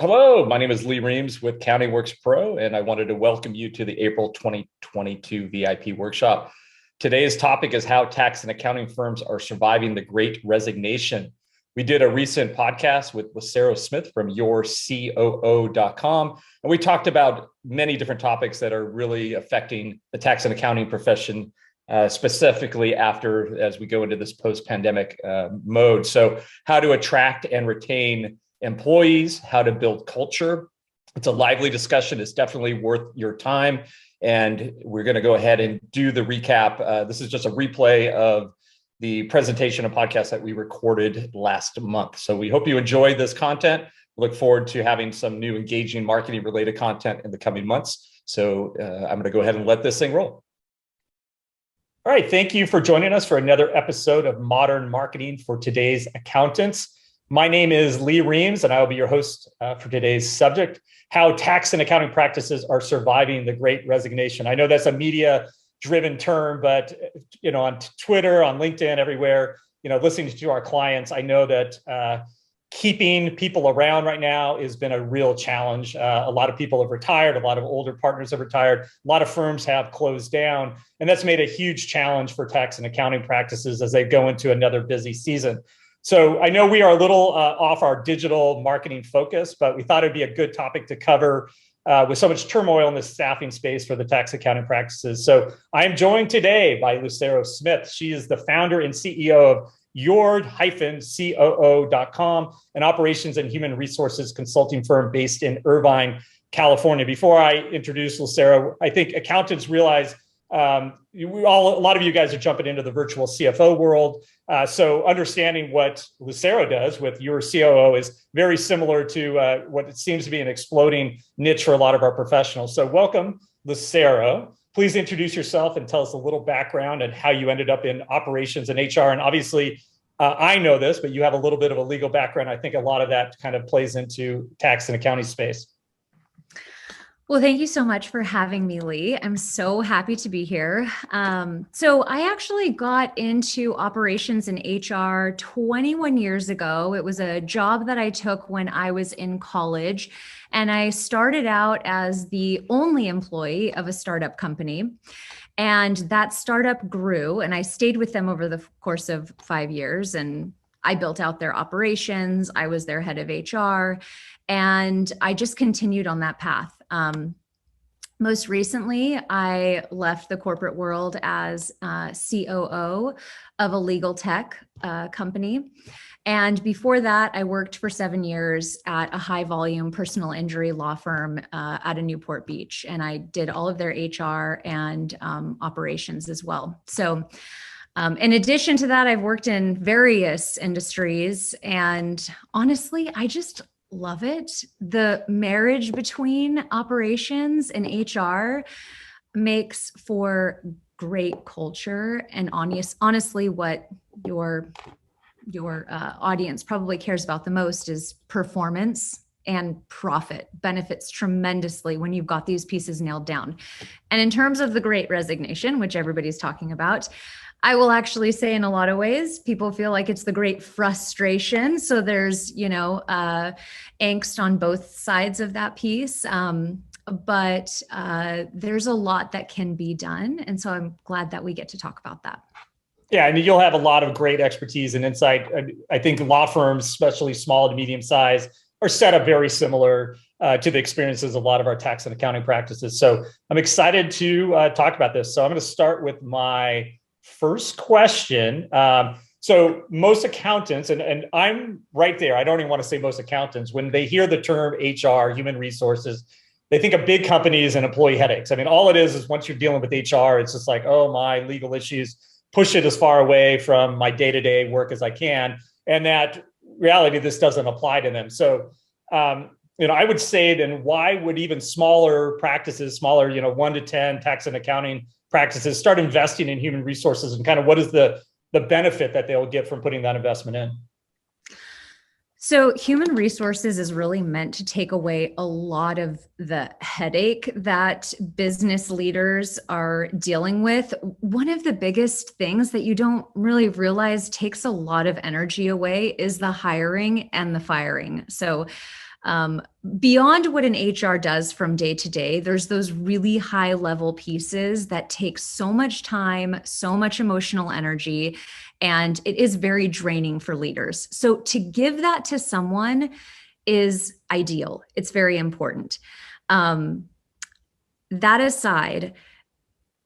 Hello, my name is Lee Reams with Counting Works Pro, and I wanted to welcome you to the April 2022 VIP workshop. Today's topic is how tax and accounting firms are surviving the Great Resignation. We did a recent podcast with Lucero from yourcoo.com, and we talked about many different topics that are really affecting the tax and accounting profession, specifically as we go into this post-pandemic mode. So how to attract and retain employees, how to build culture. It's a lively discussion. It's definitely worth your time. And we're going to go ahead and do the recap. This is just a replay of the presentation and podcast that we recorded last month. So we hope you enjoy this content. Look forward to having some new engaging marketing related content in the coming months. So I'm going to go ahead and let this thing roll. All right. Thank you for joining us for another episode of Modern Marketing for Today's Accountants. My name is Lee Reams, and I will be your host for today's subject, how tax and accounting practices are surviving the Great Resignation. I know that's a media-driven term, but on Twitter, on LinkedIn, everywhere, listening to our clients, I know that keeping people around right now has been a real challenge. A lot of people have retired. A lot of older partners have retired. A lot of firms have closed down, and that's made a huge challenge for tax and accounting practices as they go into another busy season. So I know we are a little off our digital marketing focus, but we thought it'd be a good topic to cover with so much turmoil in the staffing space for the tax accounting practices. So I am joined today by Lucero Smith. She is the founder and CEO of your-coo.com, an operations and human resources consulting firm based in Irvine, California. Before I introduce Lucero, I think accountants realize a lot of you guys are jumping into the virtual CFO world. So understanding what Lucero does with your COO is very similar to what it seems to be an exploding niche for a lot of our professionals. So welcome, Lucero. Please introduce yourself and tell us a little background and how you ended up in operations and HR. And obviously, I know this, but you have a little bit of a legal background. I think a lot of that kind of plays into tax and accounting space. Well, thank you so much for having me, Lee. I'm so happy to be here. So I actually got into operations and HR 21 years ago. It was a job that I took when I was in college, and I started out as the only employee of a startup company. And that startup grew, and I stayed with them over the course of 5 years, and I built out their operations. I was their head of HR, and I just continued on that path. Most recently, I left the corporate world as COO of a legal tech company. And before that, I worked for 7 years at a high volume personal injury law firm out of Newport Beach. And I did all of their HR and operations as well. So in addition to that, I've worked in various industries, and honestly, I just love it. The marriage between operations and HR makes for great culture, and honestly, what your audience probably cares about the most is performance, and profit benefits tremendously when you've got these pieces nailed down. And in terms of the Great Resignation, which everybody's talking about, I will actually say in a lot of ways, people feel like it's the great frustration. So there's, angst on both sides of that piece. But there's a lot that can be done. And so I'm glad that we get to talk about that. Yeah, I mean, you'll have a lot of great expertise and insight. I think law firms, especially small to medium size, are set up very similar to the experiences of a lot of our tax and accounting practices. So I'm excited to talk about this. So I'm going to start with my first question. So most accountants, and I'm right there, I don't even want to say most accountants, when they hear the term HR, human resources, they think of big companies and employee headaches. I mean, all it is once you're dealing with HR, it's just like, oh, my legal issues, push it as far away from my day-to-day work as I can. And that reality, this doesn't apply to them. So, I would say then why would even smaller practices, 1 to 10 tax and accounting practices start investing in human resources, and kind of what is the benefit that they'll get from putting that investment in? So human resources is really meant to take away a lot of the headache that business leaders are dealing with. One of the biggest things that you don't really realize takes a lot of energy away is the hiring and the firing. So Beyond what an HR does from day to day, there's those really high level pieces that take so much time, so much emotional energy, and it is very draining for leaders. So to give that to someone is ideal. It's very important. That aside,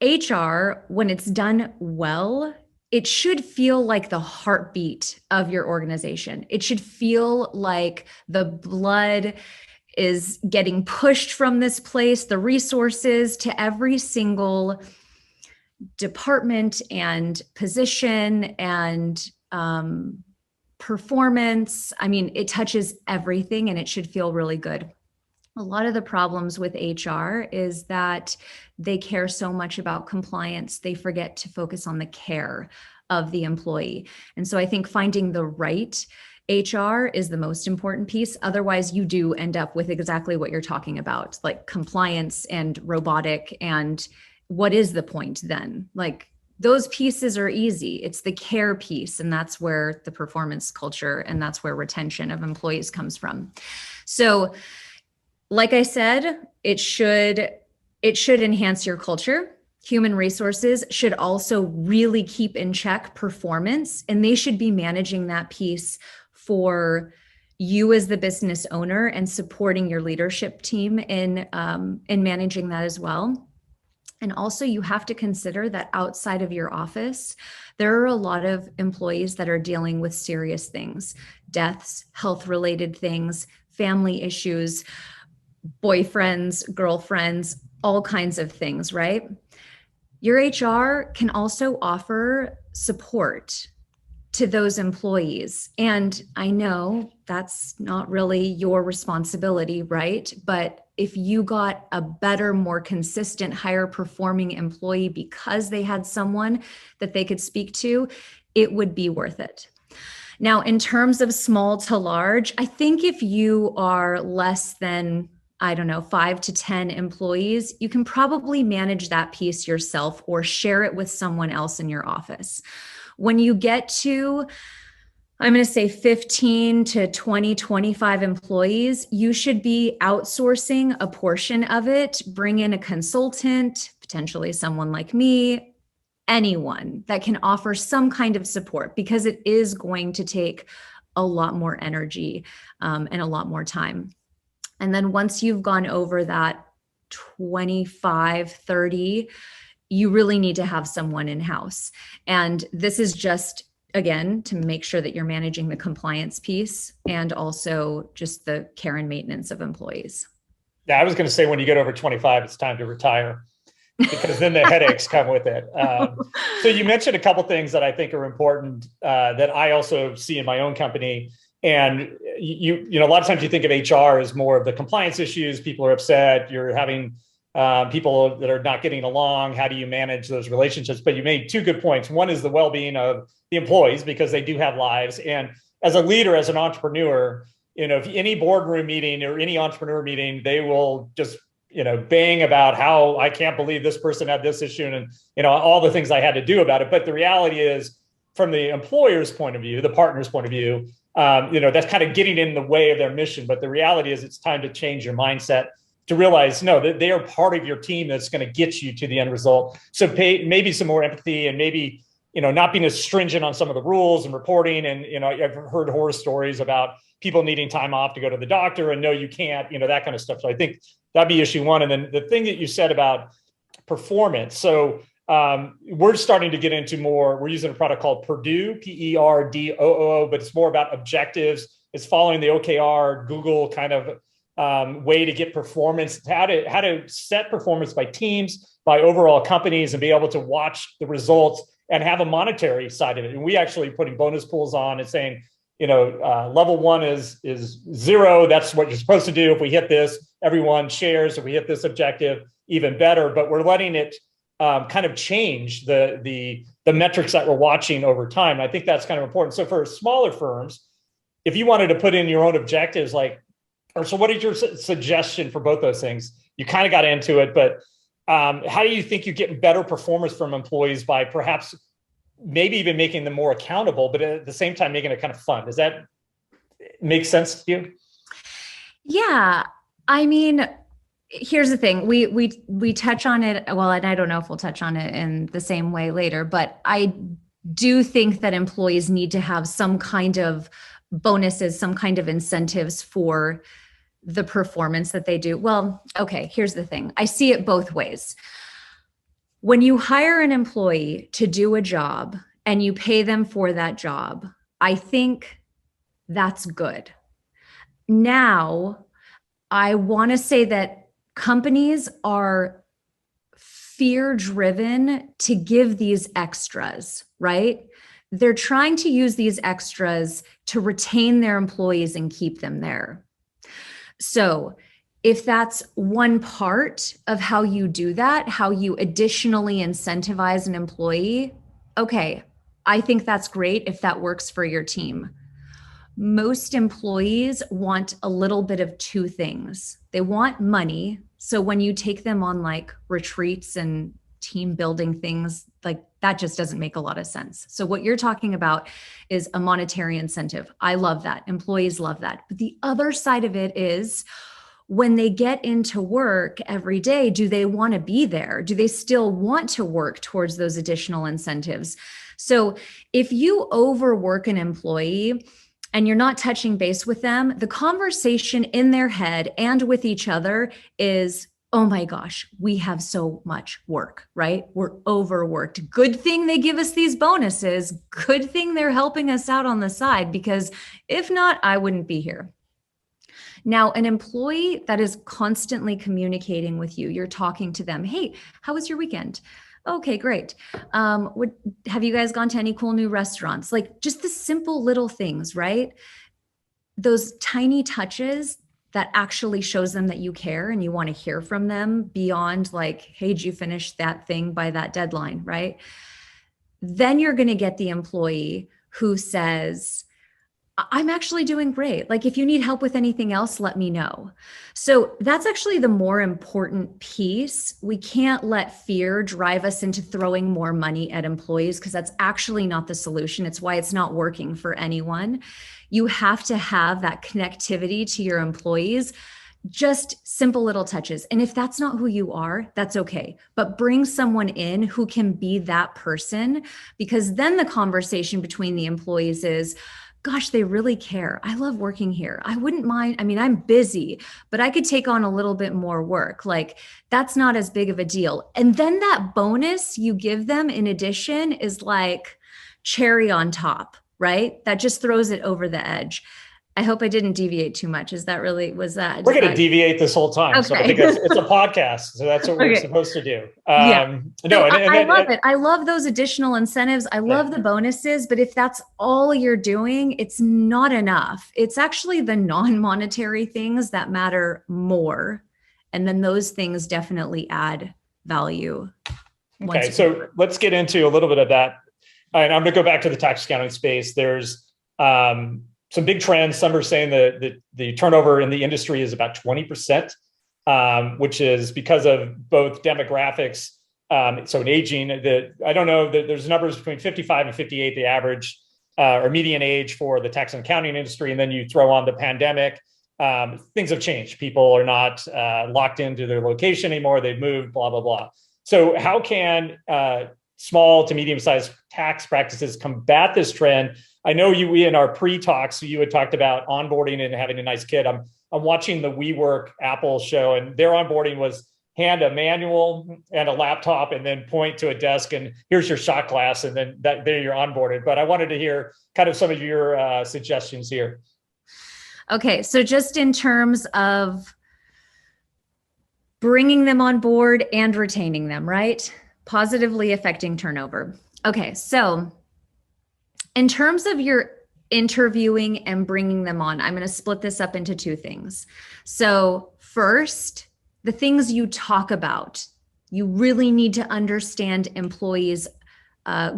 HR, when it's done well, it should feel like the heartbeat of your organization. It should feel like the blood is getting pushed from this place, the resources to every single department and position and performance. I mean, it touches everything and it should feel really good. A lot of the problems with HR is that they care so much about compliance, they forget to focus on the care of the employee. And so I think finding the right HR is the most important piece. Otherwise, you do end up with exactly what you're talking about, like compliance and robotic. And what is the point then? Like, those pieces are easy. It's the care piece. And that's where the performance culture and that's where retention of employees comes from. So, like I said, it should enhance your culture. Human resources should also really keep in check performance, and they should be managing that piece for you as the business owner and supporting your leadership team in managing that as well. And also, you have to consider that outside of your office, there are a lot of employees that are dealing with serious things, deaths, health-related things, family issues, boyfriends, girlfriends, all kinds of things, right? Your HR can also offer support to those employees. And I know that's not really your responsibility, right? But if you got a better, more consistent, higher performing employee because they had someone that they could speak to, it would be worth it. Now, in terms of small to large, I think if you are less than 5 to 10 employees, you can probably manage that piece yourself or share it with someone else in your office. When you get to, I'm going to say 15 to 20, 25 employees, you should be outsourcing a portion of it, bring in a consultant, potentially someone like me, anyone that can offer some kind of support, because it is going to take a lot more energy and a lot more time. And then once you've gone over that 25, 30, you really need to have someone in-house. And this is just, again, to make sure that you're managing the compliance piece and also just the care and maintenance of employees. Yeah, I was going to say when you get over 25, it's time to retire because then the headaches come with it. So you mentioned a couple things that I think are important that I also see in my own company. And you know, a lot of times you think of HR as more of the compliance issues. People are upset. You're having people that are not getting along. How do you manage those relationships? But you made two good points. One is the well-being of the employees, because they do have lives. And as a leader, as an entrepreneur, you know, if any boardroom meeting or any entrepreneur meeting, they will just, you know, bang about how I can't believe this person had this issue and, you know, all the things I had to do about it. But the reality is, from the employer's point of view, the partner's point of view, you know, that's kind of getting in the way of their mission. But the reality is, it's time to change your mindset to realize, no, that they are part of your team that's going to get you to the end result. So maybe some more empathy, and maybe, you know, not being as stringent on some of the rules and reporting. And, you know, I've heard horror stories about people needing time off to go to the doctor and no, you can't, you know, that kind of stuff. So I think that'd be issue one. And then the thing that you said about performance. So we're starting to get into more, we're using a product called Perdoo, Perdoo, but it's more about objectives. It's following the OKR, Google kind of way to get performance, how to set performance by teams, by overall companies, and be able to watch the results and have a monetary side of it. And we actually putting bonus pools on and saying, you know, level one is 0. That's what you're supposed to do. If we hit this, everyone shares. If we hit this objective, even better. But we're letting it kind of change the metrics that we're watching over time. I think that's kind of important. So for smaller firms, if you wanted to put in your own objectives, so what is your suggestion for both those things? You kind of got into it, but how do you think you get better performance from employees by perhaps maybe even making them more accountable, but at the same time making it kind of fun? Does that make sense to you? Yeah. I mean, here's the thing. We touch on it. Well, and I don't know if we'll touch on it in the same way later, but I do think that employees need to have some kind of bonuses, some kind of incentives for the performance that they do. Well, okay, here's the thing. I see it both ways. When you hire an employee to do a job and you pay them for that job, I think that's good. Now, I want to say that companies are fear driven to give these extras, right? They're trying to use these extras to retain their employees and keep them there. So, if that's one part of how you do that, how you additionally incentivize an employee, okay, I think that's great if that works for your team. Most employees want a little bit of two things. They want money. So when you take them on like retreats and team building things, like that just doesn't make a lot of sense. So what you're talking about is a monetary incentive. I love that. Employees love that. But the other side of it is when they get into work every day, do they want to be there? Do they still want to work towards those additional incentives? So if you overwork an employee, and you're not touching base with them, the conversation in their head and with each other is, oh my gosh, we have so much work, right? We're overworked. Good thing they give us these bonuses. Good thing they're helping us out on the side, because if not, I wouldn't be here. Now, an employee that is constantly communicating with you, you're talking to them, hey, how was your weekend? Okay, great. Have you guys gone to any cool new restaurants? Like just the simple little things, right? Those tiny touches that actually shows them that you care and you want to hear from them beyond like, hey, did you finish that thing by that deadline, right? Then you're going to get the employee who says, I'm actually doing great. Like if you need help with anything else, let me know. So that's actually the more important piece. We can't let fear drive us into throwing more money at employees because that's actually not the solution. It's why it's not working for anyone. You have to have that connectivity to your employees, just simple little touches. And if that's not who you are, that's okay. But bring someone in who can be that person, because then the conversation between the employees is, gosh, they really care. I love working here. I wouldn't mind. I mean, I'm busy, but I could take on a little bit more work. Like that's not as big of a deal. And then that bonus you give them in addition is like cherry on top, right? That just throws it over the edge. I hope I didn't deviate too much. Is that really, was that? We're going to deviate this whole time. Okay. So I think it's a podcast. So that's what we're supposed to do. Yeah. No, I love it. I love those additional incentives. I love the bonuses, but if that's all you're doing, it's not enough. It's actually the non-monetary things that matter more. And then those things definitely add value. Okay. So let's get into a little bit of that. And I'm going to go back to the tax accounting space. There's, some big trends. Some are saying that the turnover in the industry is about 20%, which is because of both demographics. So in aging, I don't know, there's numbers between 55 and 58, the average or median age for the tax and accounting industry. And then you throw on the pandemic. Things have changed. People are not locked into their location anymore. They've moved, blah, blah, blah. So how can small to medium-sized tax practices combat this trend? I know we in our pre-talks, you had talked about onboarding and having a nice kid. I'm watching the WeWork Apple show, and their onboarding was hand a manual and a laptop and then point to a desk and here's your shot glass, and then there you're onboarded. But I wanted to hear kind of some of your suggestions here. Okay, so just in terms of bringing them on board and retaining them, right? Positively affecting turnover. Okay, so in terms of your interviewing and bringing them on, I'm going to split this up into two things. So first, the things you talk about, you really need to understand employees'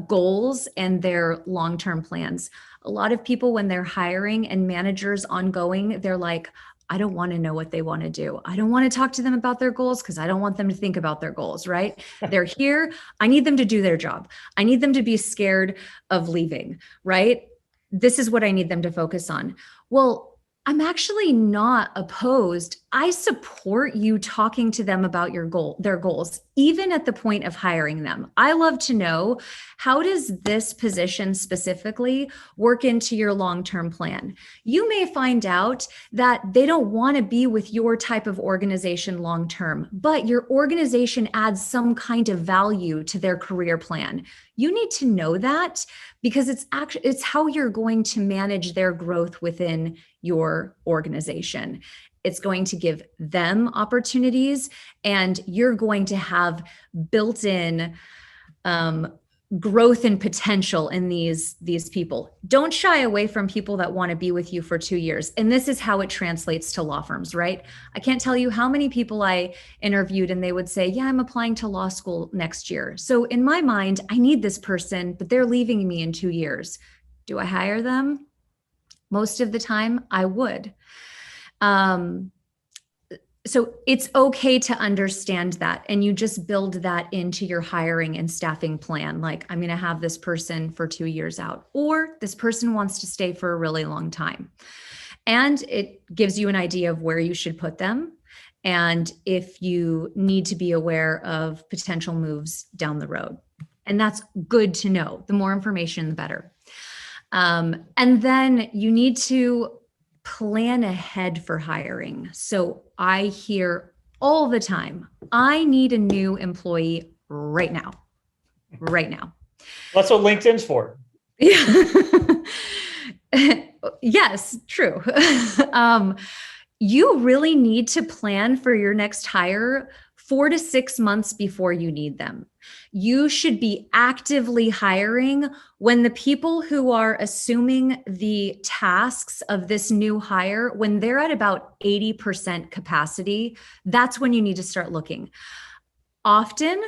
goals and their long-term plans. A lot of people, when they're hiring and managers ongoing, they're like, I don't want to know what they want to do. I don't want to talk to them about their goals because I don't want them to think about their goals, right? They're here. I need them to do their job. I need them to be scared of leaving, right? This is what I need them to focus on. Well, I'm actually not opposed. I support you talking to them about their goals, even at the point of hiring them. I love to know, how does this position specifically work into your long-term plan? You may find out that they don't want to be with your type of organization long-term, but your organization adds some kind of value to their career plan. You need to know that, because it's how you're going to manage their growth within your organization. It's going to give them opportunities, and you're going to have built-in growth and potential in these people. Don't shy away from people that want to be with you for 2 years. And this is how it translates to law firms, right? I can't tell you how many people I interviewed and they would say, yeah, I'm applying to law school next year. So in my mind, I need this person, but they're leaving me in 2 years. Do I hire them? Most of the time I would. So it's okay to understand that, and you just build that into your hiring and staffing plan. Like, I'm going to have this person for 2 years out, or this person wants to stay for a really long time. And it gives you an idea of where you should put them, and if you need to be aware of potential moves down the road. And that's good to know. The more information, the better. And then you need to plan ahead for hiring. So I hear all the time, I need a new employee right now. Right now. That's what LinkedIn's for. Yes, true. You really need to plan for your next hire 4 to 6 months before you need them. You should be actively hiring when the people who are assuming the tasks of this new hire, when they're at about 80% capacity, that's when you need to start looking. Often,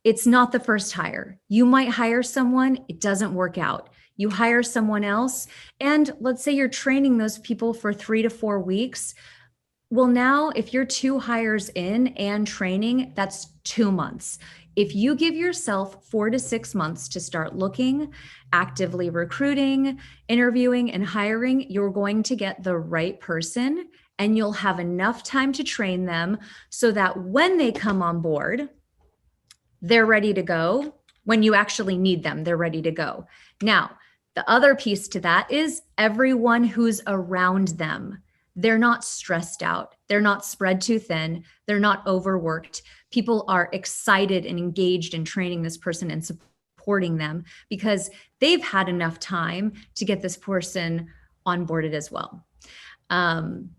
it's not the first hire. You might hire someone, it doesn't work out. You hire someone else, and let's say you're training those people for 3 to 4 weeks. Well, now if you're 2 hires in and training, that's 2 months. If you give yourself 4 to 6 months to start looking, actively recruiting, interviewing, and hiring, you're going to get the right person, and you'll have enough time to train them so that when they come on board, they're ready to go. When you actually need them, they're ready to go. Now, the other piece to that is everyone who's around them. They're not stressed out. They're not spread too thin. They're not overworked. People are excited and engaged in training this person and supporting them because they've had enough time to get this person onboarded as well. And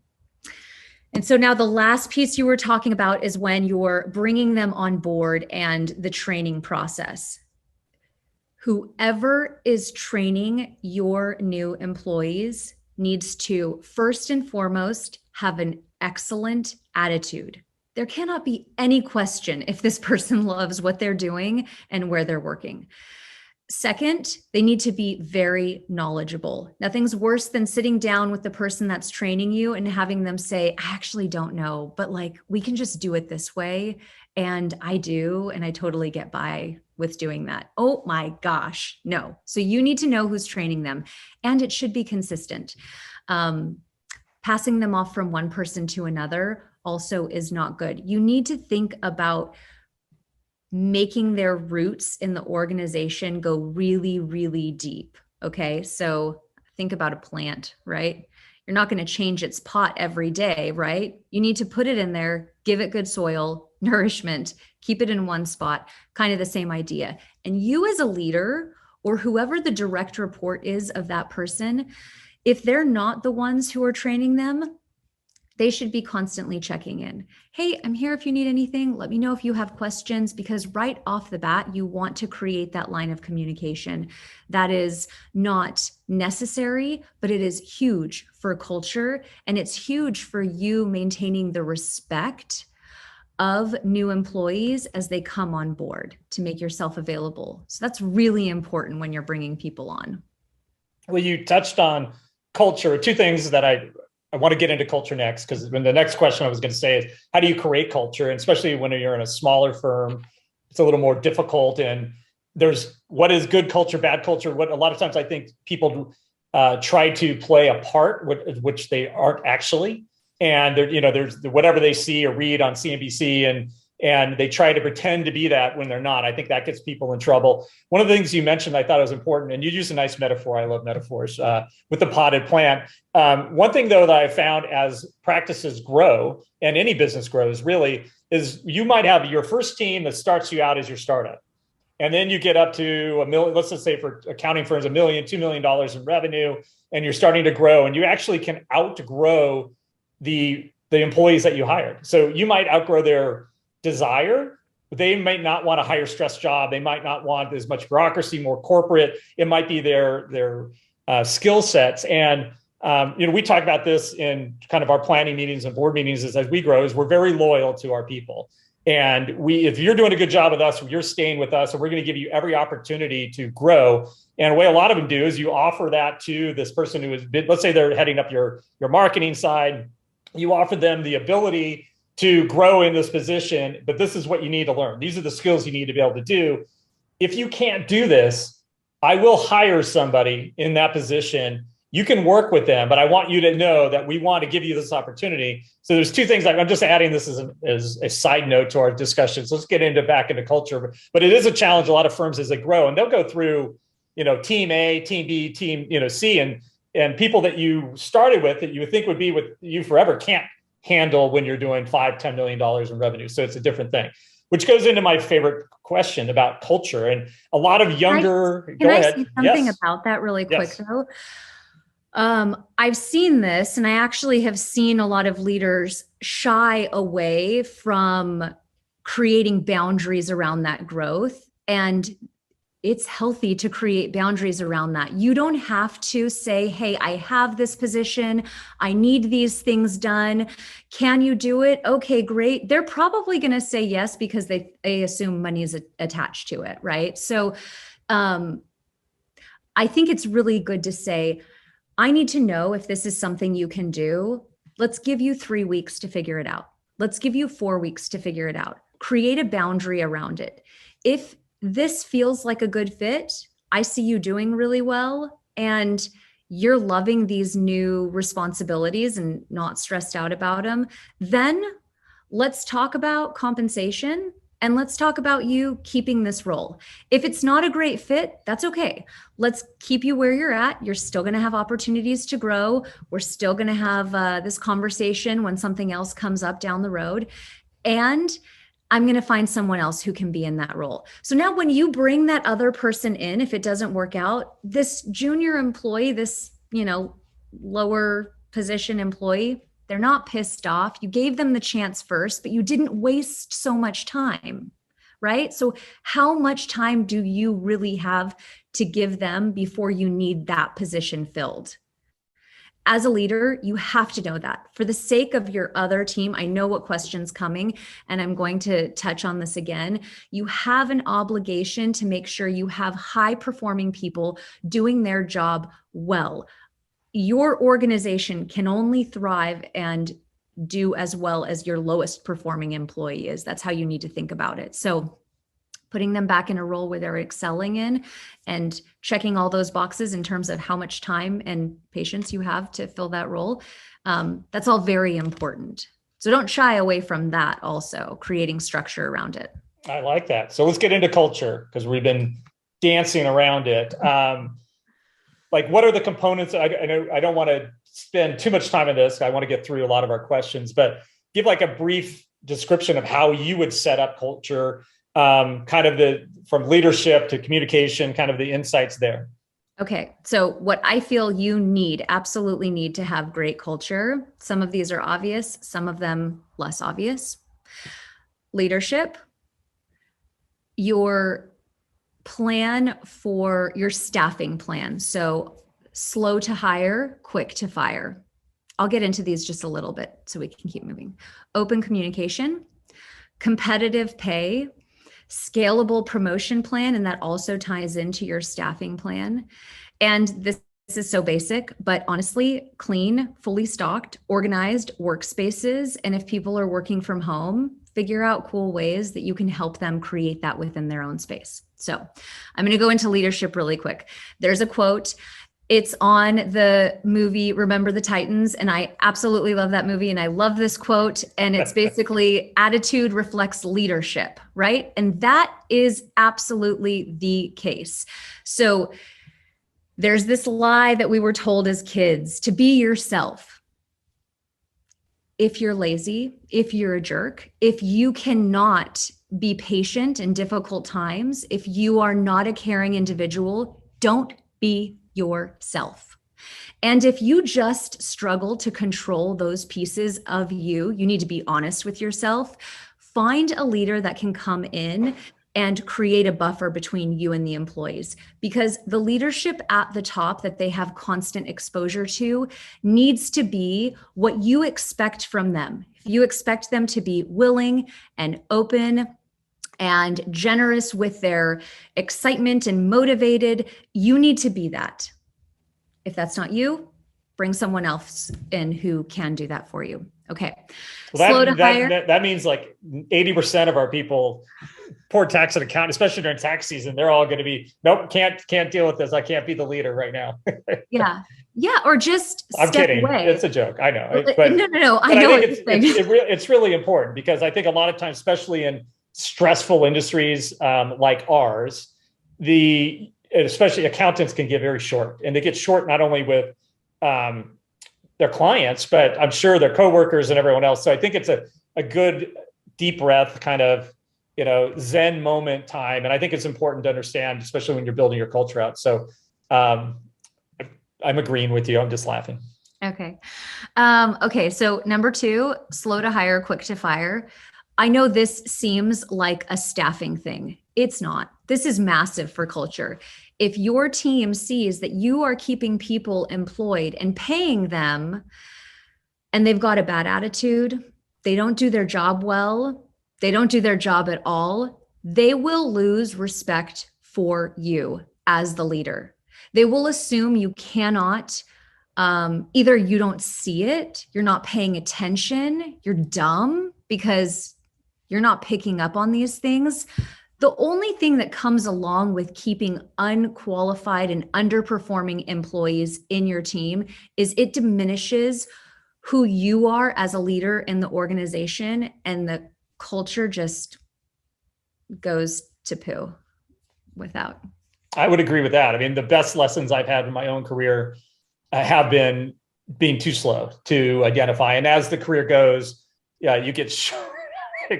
so now the last piece you were talking about is when you're bringing them on board and the training process. Whoever is training your new employees needs to, first and foremost, have an excellent attitude. There cannot be any question if this person loves what they're doing and where they're working. Second, they need to be very knowledgeable. Nothing's worse than sitting down with the person that's training you and having them say, I actually don't know, but like, we can just do it this way. And I do, and I totally get by with doing that. Oh my gosh, no. So you need to know who's training them, and it should be consistent. Passing them off from one person to another also is not good. You need to think about making their roots in the organization go really, really deep. Okay. So think about a plant, right? You're not going to change its pot every day, right? You need to put it in there, give it good soil, nourishment, keep it in one spot, kind of the same idea. And you as a leader, or whoever the direct report is of that person, if they're not the ones who are training them, they should be constantly checking in. Hey, I'm here if you need anything. Let me know if you have questions, because right off the bat, you want to create that line of communication. That is not necessary, but it is huge for culture. And it's huge for you maintaining the respect of new employees as they come on board to make yourself available. So that's really important when you're bringing people on. Well, you touched on culture. 2 things that I want to get into culture next, because when the next question I was going to say is, how do you create culture? And especially when you're in a smaller firm, it's a little more difficult. And there's what is good culture, bad culture. What a lot of times I think people try to play a part, which they aren't actually. And there's whatever they see or read on CNBC, and they try to pretend to be that when they're not. I think that gets people in trouble. One of the things you mentioned, I thought was important, and you used a nice metaphor. I love metaphors with the potted plant. One thing, though, that I found as practices grow, and any business grows really, is you might have your first team that starts you out as your startup. And then you get up to $1 million, let's just say for accounting firms, $1 million, $2 million in revenue, and you're starting to grow, and you actually can outgrow the employees that you hired. So you might outgrow their desire. They might not want a higher stress job. They might not want as much bureaucracy, more corporate. It might be their skill sets. And we talk about this in kind of our planning meetings and board meetings as we grow, is we're very loyal to our people. And if you're doing a good job with us, you're staying with us, and we're going to give you every opportunity to grow. And the way a lot of them do is you offer that to this person who is, let's say they're heading up your marketing side. You offer them the ability to grow in this position, but this is what you need to learn. These are the skills you need to be able to do. If you can't do this, I will hire somebody in that position. You can work with them, but I want you to know that we want to give you this opportunity. So there's two things. I'm just adding this as a side note to our discussion. So let's get back into culture. But it is a challenge. A lot of firms as they grow, and they'll go through, team A, team B, team, C, and people that you started with that you would think would be with you forever can't handle when you're doing $5-10 million in revenue. So it's a different thing, which goes into my favorite question about culture. And a lot of younger, Can I say something about that really quick though? I've seen this, and I actually have seen a lot of leaders shy away from creating boundaries around that growth. And it's healthy to create boundaries around that. You don't have to say, hey, I have this position. I need these things done. Can you do it? Okay, great. They're probably going to say yes because they assume money is attached to it, right? So I think it's really good to say, I need to know if this is something you can do. Let's give you 3 weeks to figure it out. Let's give you 4 weeks to figure it out. Create a boundary around it. If this feels like a good fit, I see you doing really well, and you're loving these new responsibilities and not stressed out about them, then let's talk about compensation and let's talk about you keeping this role. If it's not a great fit, that's okay. Let's keep you where you're at. You're still going to have opportunities to grow. We're still going to have this conversation when something else comes up down the road. And I'm going to find someone else who can be in that role. So now when you bring that other person in, if it doesn't work out, this junior employee, this, lower position employee, they're not pissed off. You gave them the chance first, but you didn't waste so much time, right? So how much time do you really have to give them before you need that position filled? As a leader, you have to know that. For the sake of your other team, I know what question's coming, and I'm going to touch on this again. You have an obligation to make sure you have high-performing people doing their job well. Your organization can only thrive and do as well as your lowest performing employee is. That's how you need to think about it. So putting them back in a role where they're excelling in and checking all those boxes in terms of how much time and patience you have to fill that role. That's all very important. So don't shy away from that also, creating structure around it. I like that. So let's get into culture because we've been dancing around it. What are the components? I don't want to spend too much time on this. I want to get through a lot of our questions, but give a brief description of how you would set up culture, from leadership to communication, kind of the insights there. Okay. So what I feel you absolutely need to have great culture. Some of these are obvious, some of them less obvious. Leadership, your plan for your staffing plan. So slow to hire, quick to fire. I'll get into these just a little bit so we can keep moving. Open communication, competitive pay, scalable promotion plan, and that also ties into your staffing plan. And this is so basic, but honestly, clean, fully stocked, organized workspaces. And if people are working from home, figure out cool ways that you can help them create that within their own space. So I'm going to go into leadership really quick. There's a quote, It's on the movie Remember the Titans, and I absolutely love that movie, and I love this quote, and it's basically attitude reflects leadership, right? And that is absolutely the case. So there's this lie that we were told as kids to be yourself. If you're lazy, if you're a jerk, if you cannot be patient in difficult times, if you are not a caring individual, don't be yourself. And if you just struggle to control those pieces of you, you need to be honest with yourself. Find a leader that can come in and create a buffer between you and the employees, because the leadership at the top that they have constant exposure to needs to be what you expect from them. If you expect them to be willing and open and generous with their excitement and motivated, you need to be that. If that's not you, bring someone else in who can do that for you. Okay. Well, that means like 80% of our people, poor tax and accounting, especially during tax season, they're all going to be, nope, can't deal with this. I can't be the leader right now. Yeah. Or just I'm kidding. away. It's a joke. I know. But no. I know it's really important, because I think a lot of times, especially in stressful industries like ours, especially accountants can get very short, and they get short not only with their clients, but I'm sure their coworkers and everyone else. So I think it's a good deep breath kind of, Zen moment time. And I think it's important to understand, especially when you're building your culture out. So I'm agreeing with you. I'm just laughing. Okay. Okay. So number 2, slow to hire, quick to fire. I know this seems like a staffing thing. It's not. This is massive for culture. If your team sees that you are keeping people employed and paying them, and they've got a bad attitude, they don't do their job well, they don't do their job at all, they will lose respect for you as the leader. They will assume you cannot, either you don't see it, you're not paying attention, you're dumb because you're not picking up on these things. The only thing that comes along with keeping unqualified and underperforming employees in your team is it diminishes who you are as a leader in the organization, and the culture just goes to poo without. I would agree with that. I mean, the best lessons I've had in my own career have been being too slow to identify. And as the career goes, you get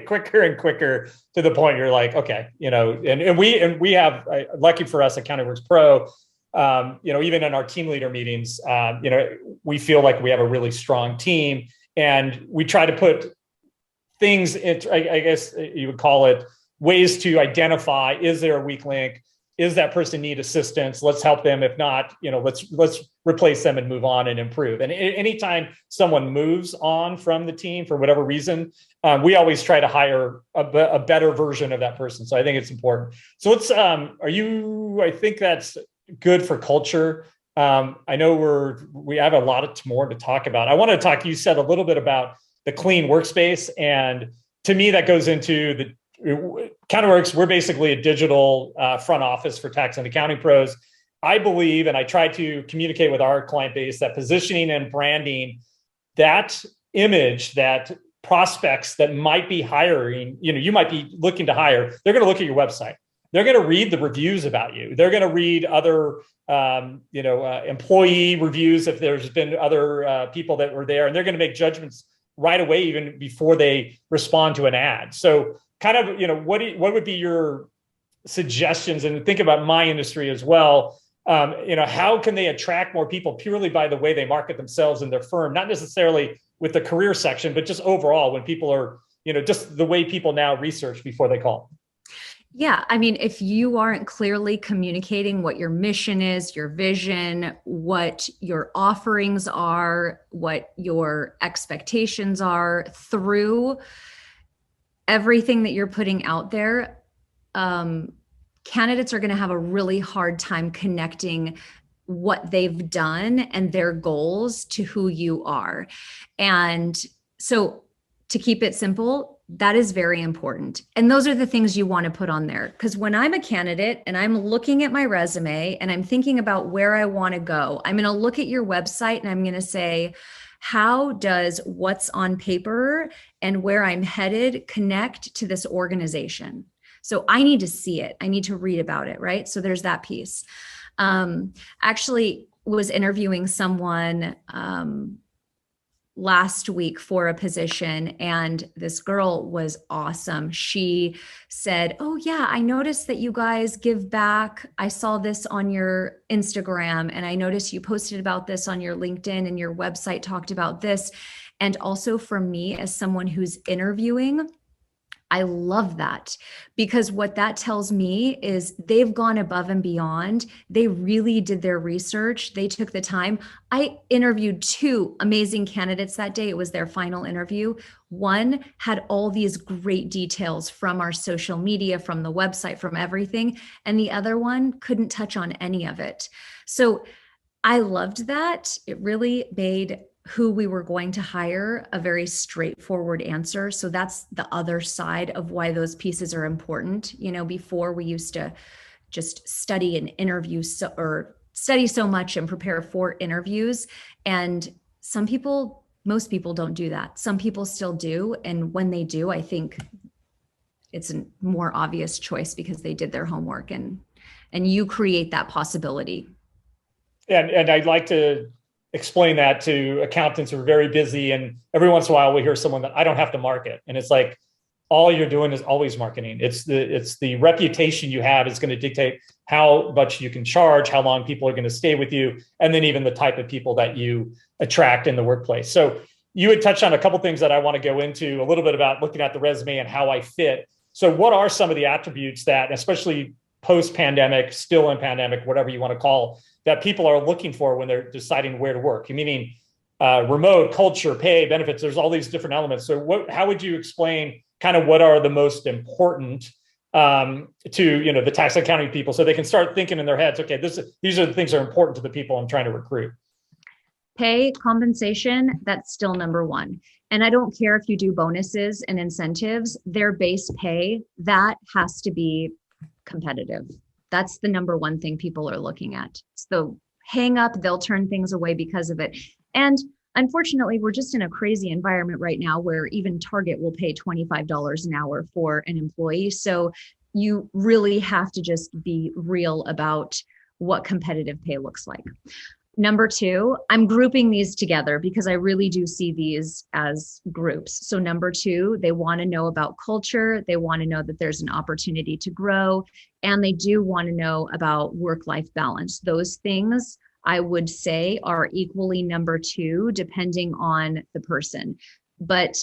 quicker and quicker to the point you're like, okay, and we have, lucky for us at CountyWorks Pro, even in our team leader meetings, we feel like we have a really strong team, and we try to put things, I guess you would call it, ways to identify, is there a weak link? Is that person need assistance? Let's help them. If not, let's replace them and move on and improve. And anytime someone moves on from the team for whatever reason, we always try to hire a better version of that person. So I think it's important. So I think that's good for culture. I know we have a lot more to talk about. I want to talk, you said a little bit about the clean workspace. And to me, that goes into CountyWorks. We're basically a digital front office for tax and accounting pros. I believe, and I try to communicate with our client base, that positioning and branding, that image, that prospects that might be hiring, you might be looking to hire, they're going to look at your website. They're going to read the reviews about you. They're going to read other, employee reviews if there's been other people that were there, and they're going to make judgments right away, even before they respond to an ad. So kind of, what would be your suggestions? And think about my industry as well. How can they attract more people purely by the way they market themselves and their firm, not necessarily with the career section, but just overall when people are, just the way people now research before they call. Yeah. I mean, if you aren't clearly communicating what your mission is, your vision, what your offerings are, what your expectations are through everything that you're putting out there, candidates are going to have a really hard time connecting what they've done and their goals to who you are. And so to keep it simple, That is very important. And those are the things you want to put on there. Because when I'm a candidate and I'm looking at my resume and I'm thinking about where I want to go, I'm going to look at your website and I'm going to say, how does what's on paper and where I'm headed connect to this organization? So I need to see it. I need to read about it, right? So there's that piece. Actually was interviewing someone last week for a position, and this girl was awesome. She said, "Oh yeah, I noticed that you guys give back. I saw this on your Instagram, and I noticed you posted about this on your LinkedIn, and your website talked about this." And also for me, as someone who's interviewing, I love that, because what that tells me is they've gone above and beyond. They really did their research. They took the time. I interviewed two amazing candidates that day. It was their final interview. One had all these great details from our social media, from the website, from everything. And the other one couldn't touch on any of it. So I loved that. It really made who we were going to hire a very straightforward answer. So that's the other side of why those pieces are important. You know, before we used to just study and interview or study so much and prepare for interviews. And most people don't do that. Some people still do. And when they do, I think it's a more obvious choice because they did their homework, and you create that possibility. And I'd like to explain that to accountants who are very busy. And every once in a while we hear someone that I don't have to market. And it's like, all you're doing is always marketing. It's the reputation you have is going to dictate how much you can charge, how long people are going to stay with you, and then even the type of people that you attract in the workplace. So you had touched on a couple of things that I want to go into a little bit about looking at the resume and how I fit. So what are some of the attributes that, especially post-pandemic, still in pandemic, whatever you want to call, that people are looking for when they're deciding where to work? Meaning remote, culture, pay, benefits, there's all these different elements. So how would you explain kind of what are the most important to the tax and accounting people, so they can start thinking in their heads, okay, these are the things that are important to the people I'm trying to recruit? Pay, compensation, that's still number one. And I don't care if you do bonuses and incentives, their base pay, that has to be competitive. That's the number one thing people are looking at. So hang up, they'll turn things away because of it. And unfortunately, we're just in a crazy environment right now where even Target will pay $25 an hour for an employee. So you really have to just be real about what competitive pay looks like. Number two, I'm grouping these together because I really do see these as groups. So number two, they want to know about culture. They want to know that there's an opportunity to grow. And they do want to know about work-life balance. Those things I would say are equally number two, depending on the person. But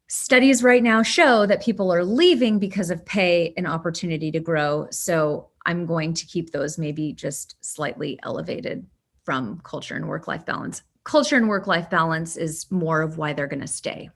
studies right now show that people are leaving because of pay and opportunity to grow. So I'm going to keep those maybe just slightly elevated from culture and work-life balance. Culture and work-life balance is more of why they're going to stay.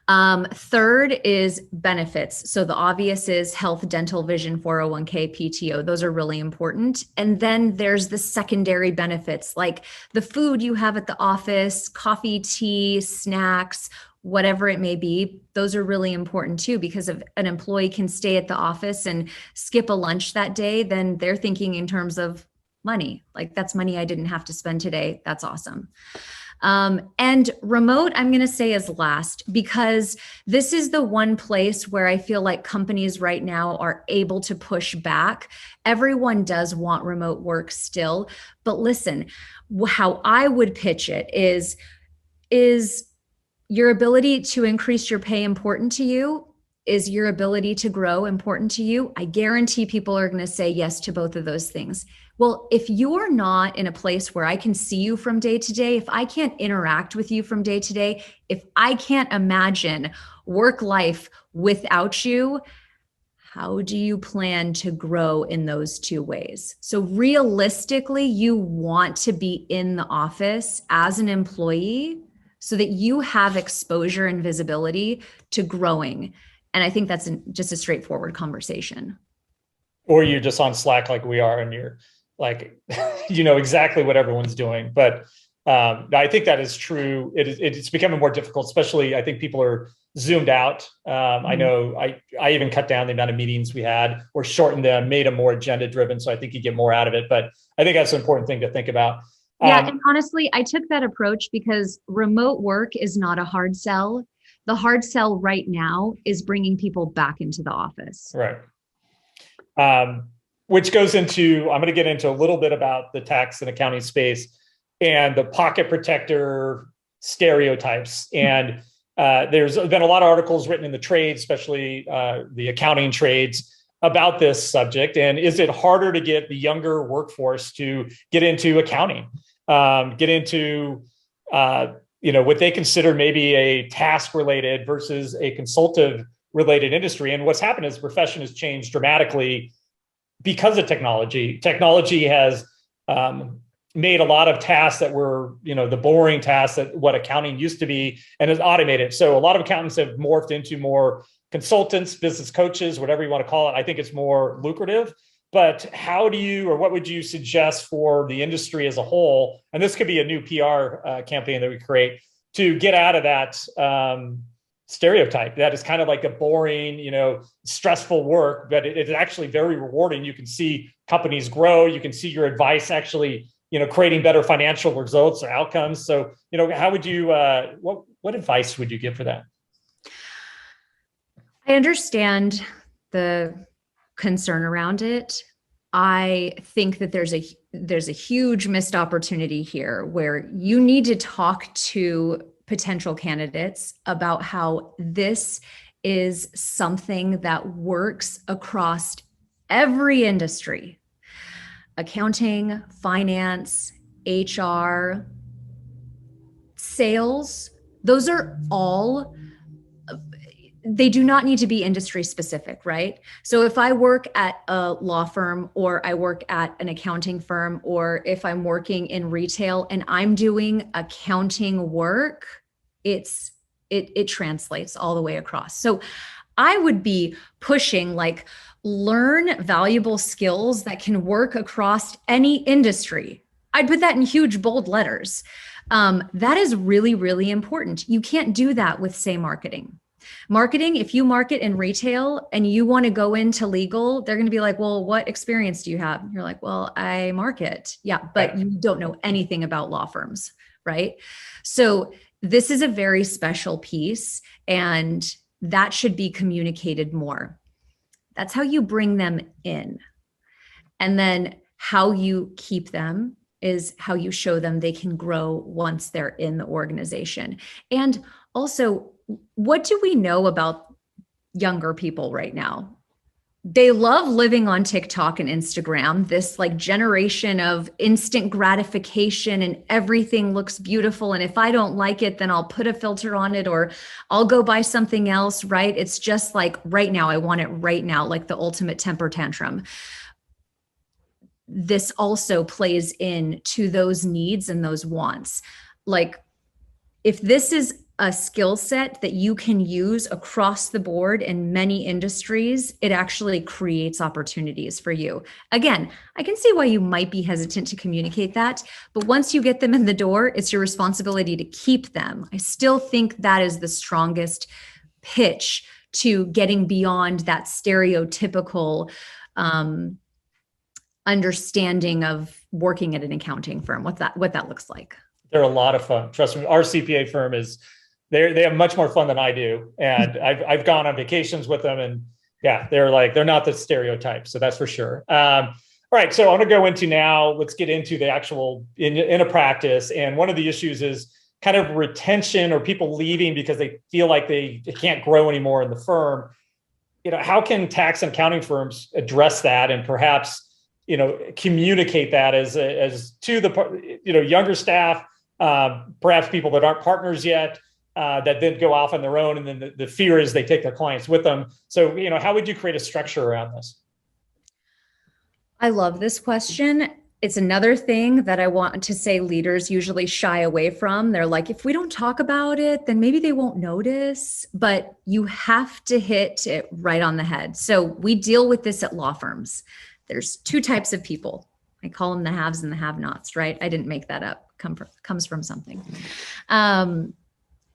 Third is benefits. So the obvious is health, dental, vision, 401k, PTO. Those are really important. And then there's the secondary benefits, like the food you have at the office, coffee, tea, snacks, whatever it may be. Those are really important too, because if an employee can stay at the office and skip a lunch that day, then they're thinking in terms of money. Like, that's money I didn't have to spend today. That's awesome. And remote, I'm going to say is last, because this is the one place where I feel like companies right now are able to push back. Everyone does want remote work still, but listen, how I would pitch it is your ability to increase your pay important to you? Is your ability to grow important to you? I guarantee people are going to say yes to both of those things. Well, if you're not in a place where I can see you from day to day, if I can't interact with you from day to day, if I can't imagine work life without you, how do you plan to grow in those two ways? So realistically, you want to be in the office as an employee so that you have exposure and visibility to growing. And I think that's just a straightforward conversation. Or you're just on Slack like we are, and you're like, you know exactly what everyone's doing. But I think that is true. It's becoming more difficult, especially I think people are zoomed out. I know I even cut down the amount of meetings we had or shortened them, made them more agenda driven. So I think you get more out of it. But I think that's an important thing to think about. Yeah. And honestly, I took that approach because remote work is not a hard sell. The hard sell right now is bringing people back into the office. Right. Which goes into, I'm going to get into a little bit about the tax and accounting space and the pocket protector stereotypes. And there's been a lot of articles written in the trades, especially the accounting trades, about this subject. And is it harder to get the younger workforce to get into accounting, get into what they consider maybe a task related versus a consultative related industry? And what's happened is the profession has changed dramatically because of technology. Technology has made a lot of tasks that were, the boring tasks that what accounting used to be, and has automated. So a lot of accountants have morphed into more consultants, business coaches, whatever you want to call it. I think it's more lucrative. But how do you, or what would you suggest for the industry as a whole? And this could be a new PR campaign that we create to get out of that stereotype that is kind of like a boring, stressful work, but it's actually very rewarding. You can see companies grow. You can see your advice actually, creating better financial results or outcomes. So, how would you, what advice would you give for that? I understand the concern around it. I think that there's a huge missed opportunity here where you need to talk to potential candidates about how this is something that works across every industry: accounting, finance, HR, sales. Those are all, they do not need to be industry specific, right? So if I work at a law firm or I work at an accounting firm, or if I'm working in retail and I'm doing accounting work, it translates all the way across. So I would be pushing learn valuable skills that can work across any industry. I'd put that in huge bold letters. That is really, really important. You can't do that with, say, marketing. Marketing, if you market in retail and you want to go into legal, they're going to be like, well, what experience do you have? You're like, well, I market. Yeah, but you don't know anything about law firms, right? So this is a very special piece, and that should be communicated more. That's how you bring them in. And then how you keep them is how you show them they can grow once they're in the organization. And also, what do we know about younger people right now? They love living on TikTok and Instagram, this generation of instant gratification, and everything looks beautiful. And if I don't like it, then I'll put a filter on it, or I'll go buy something else, right? It's just right now, I want it right now, like the ultimate temper tantrum. This also plays into those needs and those wants. If this is a skill set that you can use across the board in many industries, it actually creates opportunities for you. Again, I can see why you might be hesitant to communicate that, but once you get them in the door, it's your responsibility to keep them. I still think that is the strongest pitch to getting beyond that stereotypical understanding of working at an accounting firm, what that looks like. They're a lot of fun. Trust me, our CPA firm is, they have much more fun than I do. And I've gone on vacations with them, and yeah, they're not the stereotype. So that's for sure. All right. So I'm going to go into now, let's get into the actual in a practice. And one of the issues is kind of retention, or people leaving because they feel like they can't grow anymore in the firm. How can tax and accounting firms address that, and perhaps, communicate that as to the, younger staff, perhaps people that aren't partners yet, that then go off on their own. And then the fear is they take their clients with them. So, how would you create a structure around this? I love this question. It's another thing that I want to say leaders usually shy away from. They're like, if we don't talk about it, then maybe they won't notice, but you have to hit it right on the head. So we deal with this at law firms. There's two types of people. I call them the haves and the have-nots, right? I didn't make that up. Comes from something.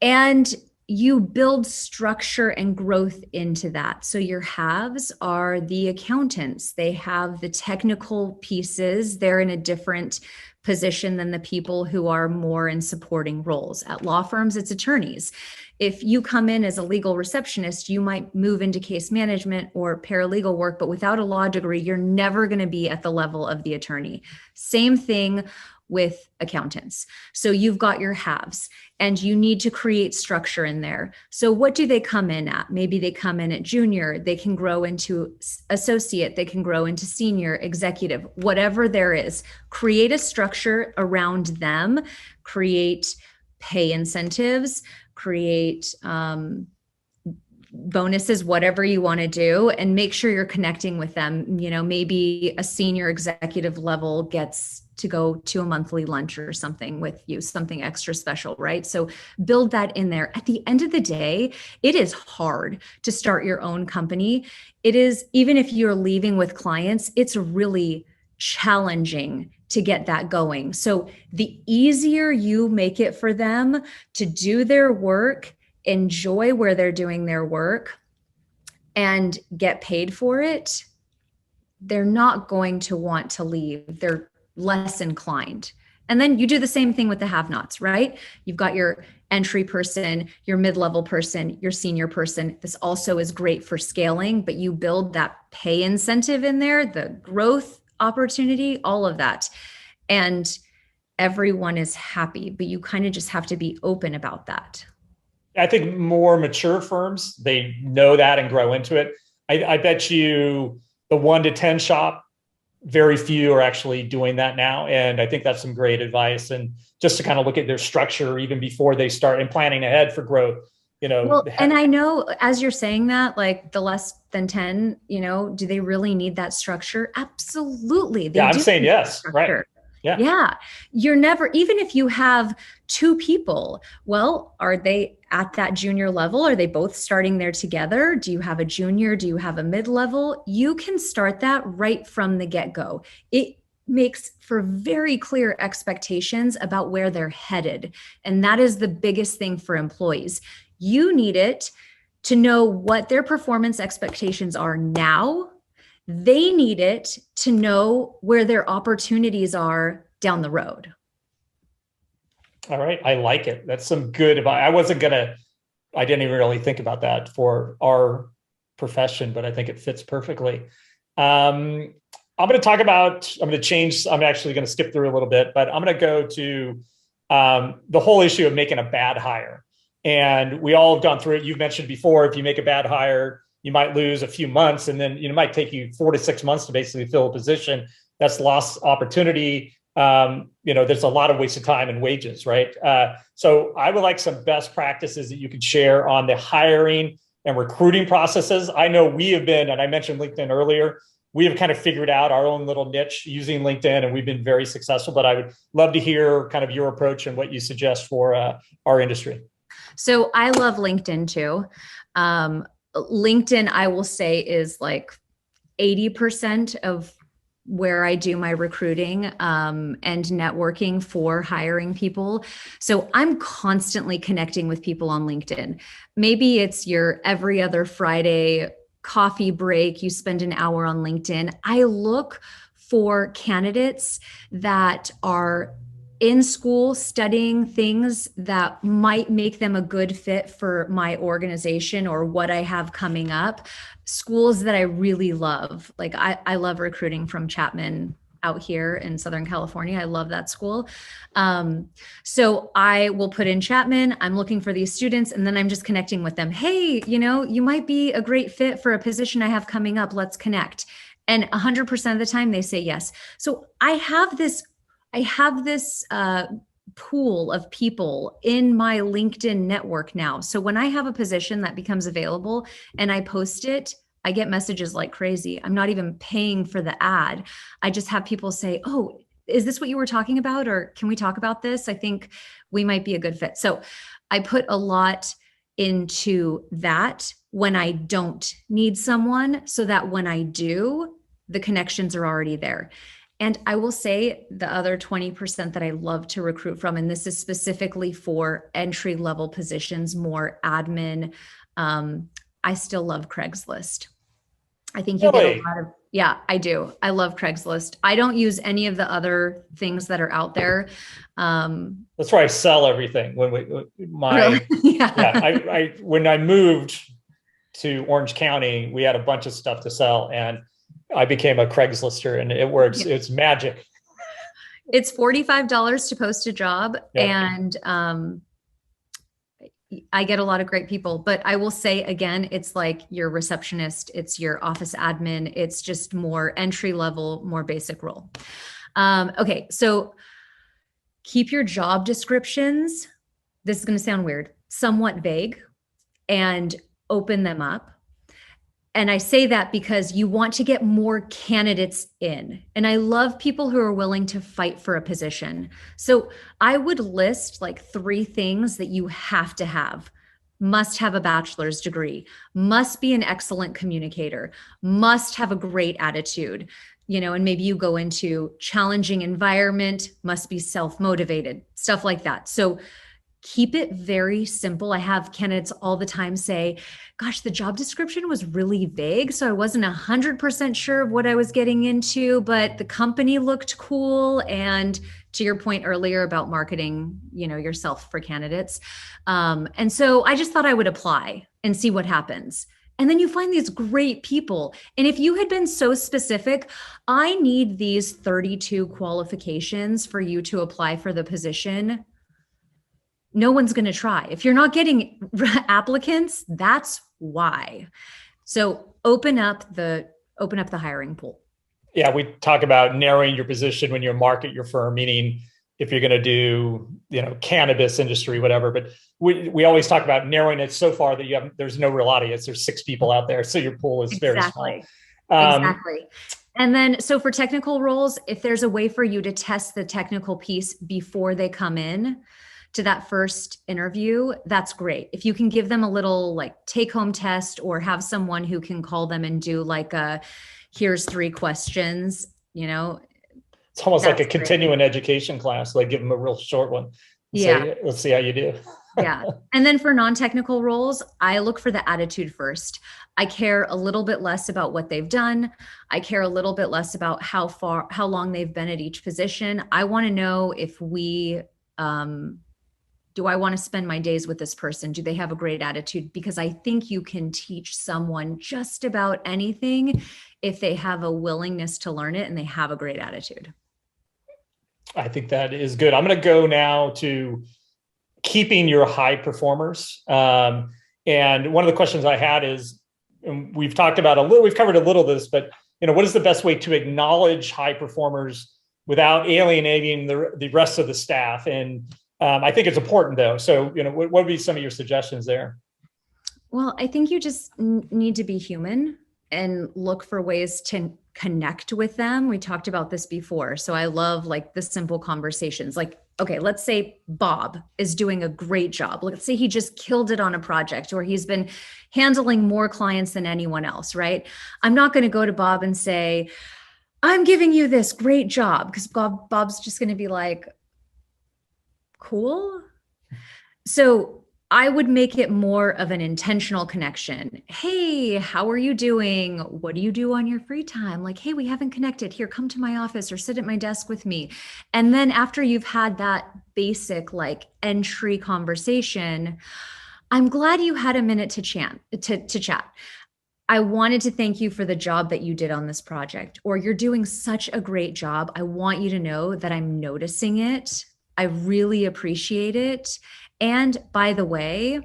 And you build structure and growth into that. So your haves are the accountants. They have the technical pieces. They're in a different position than the people who are more in supporting roles. At law firms, it's attorneys. If you come in as a legal receptionist, you might move into case management or paralegal work, but without a law degree, you're never going to be at the level of the attorney. Same thing with accountants. So you've got your haves and you need to create structure in there. So what do they come in at? Maybe they come in at junior, they can grow into associate, they can grow into senior, executive, whatever there is. Create a structure around them, create pay incentives, create bonuses, whatever you want to do, and make sure you're connecting with them. You know, maybe a senior executive level gets to go to a monthly lunch or something with you, something extra special, right? So build that in there. At the end of the day, it is hard to start your own company. It is, even if you're leaving with clients, it's really challenging to get that going. So the easier you make it for them to do their work, enjoy where they're doing their work, and get paid for it, they're not going to want to leave. They're less inclined. And then you do the same thing with the have-nots, right? You've got your entry person, your mid-level person, your senior person. This also is great for scaling, but you build that pay incentive in there, the growth opportunity, all of that. And everyone is happy, but you kind of just have to be open about that. I think more mature firms, they know that and grow into it. I bet you the 1 to 10 shop, very few are actually doing that now. And I think that's some great advice. And just to kind of look at their structure even before they start and planning ahead for growth, you know. Well, and I know as you're saying that, like the less than 10, you know, do they really need that structure? Absolutely. Yeah, I'm saying yes. Right. Yeah. Yeah. You're never, even if you have 2 people, well, are they at that junior level? Are they both starting there together? Do you have a junior? Do you have a mid-level? You can start that right from the get-go. It makes for very clear expectations about where they're headed. And that is the biggest thing for employees. You need it to know what their performance expectations are now. They need it to know where their opportunities are down the road. All right. I like it. That's some good advice. I didn't even really think about that for our profession, but I think it fits perfectly. I'm going to talk about, I'm actually going to skip through a little bit, but I'm going to go to the whole issue of making a bad hire. And we all have gone through it. You've mentioned before, if you make a bad hire, you might lose a few months, and then it might take you 4 to 6 months to basically fill a position. That's lost opportunity. There's a lot of wasted time and wages, right? So I would like some best practices that you could share on the hiring and recruiting processes. I know we have been, and I mentioned LinkedIn earlier, we have kind of figured out our own little niche using LinkedIn, and we've been very successful, but I would love to hear kind of your approach and what you suggest for our industry. So I love LinkedIn too. LinkedIn, I will say, is like 80% of where I do my recruiting and networking for hiring people. So I'm constantly connecting with people on LinkedIn. Maybe it's your every other Friday coffee break, you spend an hour on LinkedIn. I look for candidates that are in school studying things that might make them a good fit for my organization or what I have coming up. Schools that I really love. Like I love recruiting from Chapman out here in Southern California. I love that school. So I will put in Chapman, I'm looking for these students, and then I'm just connecting with them. Hey, you might be a great fit for a position I have coming up. Let's connect. And 100% of the time they say yes. So I have this pool of people in my LinkedIn network now. So when I have a position that becomes available and I post it, I get messages like crazy. I'm not even paying for the ad. I just have people say, oh, is this what you were talking about? Or can we talk about this? I think we might be a good fit. So I put a lot into that when I don't need someone, so that when I do, the connections are already there. And I will say the other 20% that I love to recruit from, and this is specifically for entry level positions, more admin. I still love Craigslist. I think you get a Really? lot of, yeah, I do. I love Craigslist. I don't use any of the other things that are out there. That's where I sell everything. Really? Yeah, Yeah. when I moved to Orange County, we had a bunch of stuff to sell, and I became a Craigslist,er, and it works. Yeah. It's magic. It's $45 to post a job, Yep. and I get a lot of great people, but I will say again, it's like your receptionist, it's your office admin, it's just more entry level, more basic role. Okay, so keep your job descriptions, this is going to sound weird, somewhat vague, and open them up. And I say that because you want to get more candidates in. And I love people who are willing to fight for a position. So I would list like 3 things that you have to have. Must have a bachelor's degree, must be an excellent communicator, must have a great attitude, and maybe you go into challenging environment, must be self-motivated, stuff like that. So keep it very simple. I have candidates all the time say, gosh, the job description was really vague. So I wasn't 100% sure of what I was getting into, but the company looked cool. And to your point earlier about marketing, yourself for candidates. And so I just thought I would apply and see what happens. And then you find these great people. And if you had been so specific, I need these 32 qualifications for you to apply for the position, no one's going to try. If you're not getting applicants, that's why. So open up the hiring pool. Yeah, we talk about narrowing your position when you market your firm, meaning if you're going to do, cannabis industry, whatever. But we always talk about narrowing it so far that there's no real audience. There's 6 people out there, so your pool is very small. Exactly. And then, so for technical roles, if there's a way for you to test the technical piece before they come in to that first interview, that's great. If you can give them a little like take home test or have someone who can call them and do like here's 3 questions, it's almost like a continuing education class. Like give them a real short one. Yeah. Say, let's see how you do. Yeah. And then for non-technical roles, I look for the attitude first. I care a little bit less about what they've done. I care a little bit less about how long they've been at each position. I want to know if do I want to spend my days with this person? Do they have a great attitude? Because I think you can teach someone just about anything if they have a willingness to learn it and they have a great attitude. I think that is good. I'm going to go now to keeping your high performers. And one of the questions I had is, and we've talked about we've covered a little of this, but what is the best way to acknowledge high performers without alienating the rest of the staff? And I think it's important though. So, what would be some of your suggestions there? Well, I think you just need to be human and look for ways to connect with them. We talked about this before. So I love like the simple conversations. Like, okay, let's say Bob is doing a great job. Let's say he just killed it on a project or he's been handling more clients than anyone else, right? I'm not going to go to Bob and say, I'm giving you this great job, because Bob's just going to be like, cool. So I would make it more of an intentional connection. Hey, how are you doing? What do you do on your free time? Like, hey, we haven't connected. Here, come to my office or sit at my desk with me. And then after you've had that basic like entry conversation, I'm glad you had a minute to chat. I wanted to thank you for the job that you did on this project, or you're doing such a great job. I want you to know that I'm noticing it. I really appreciate it. And by the way,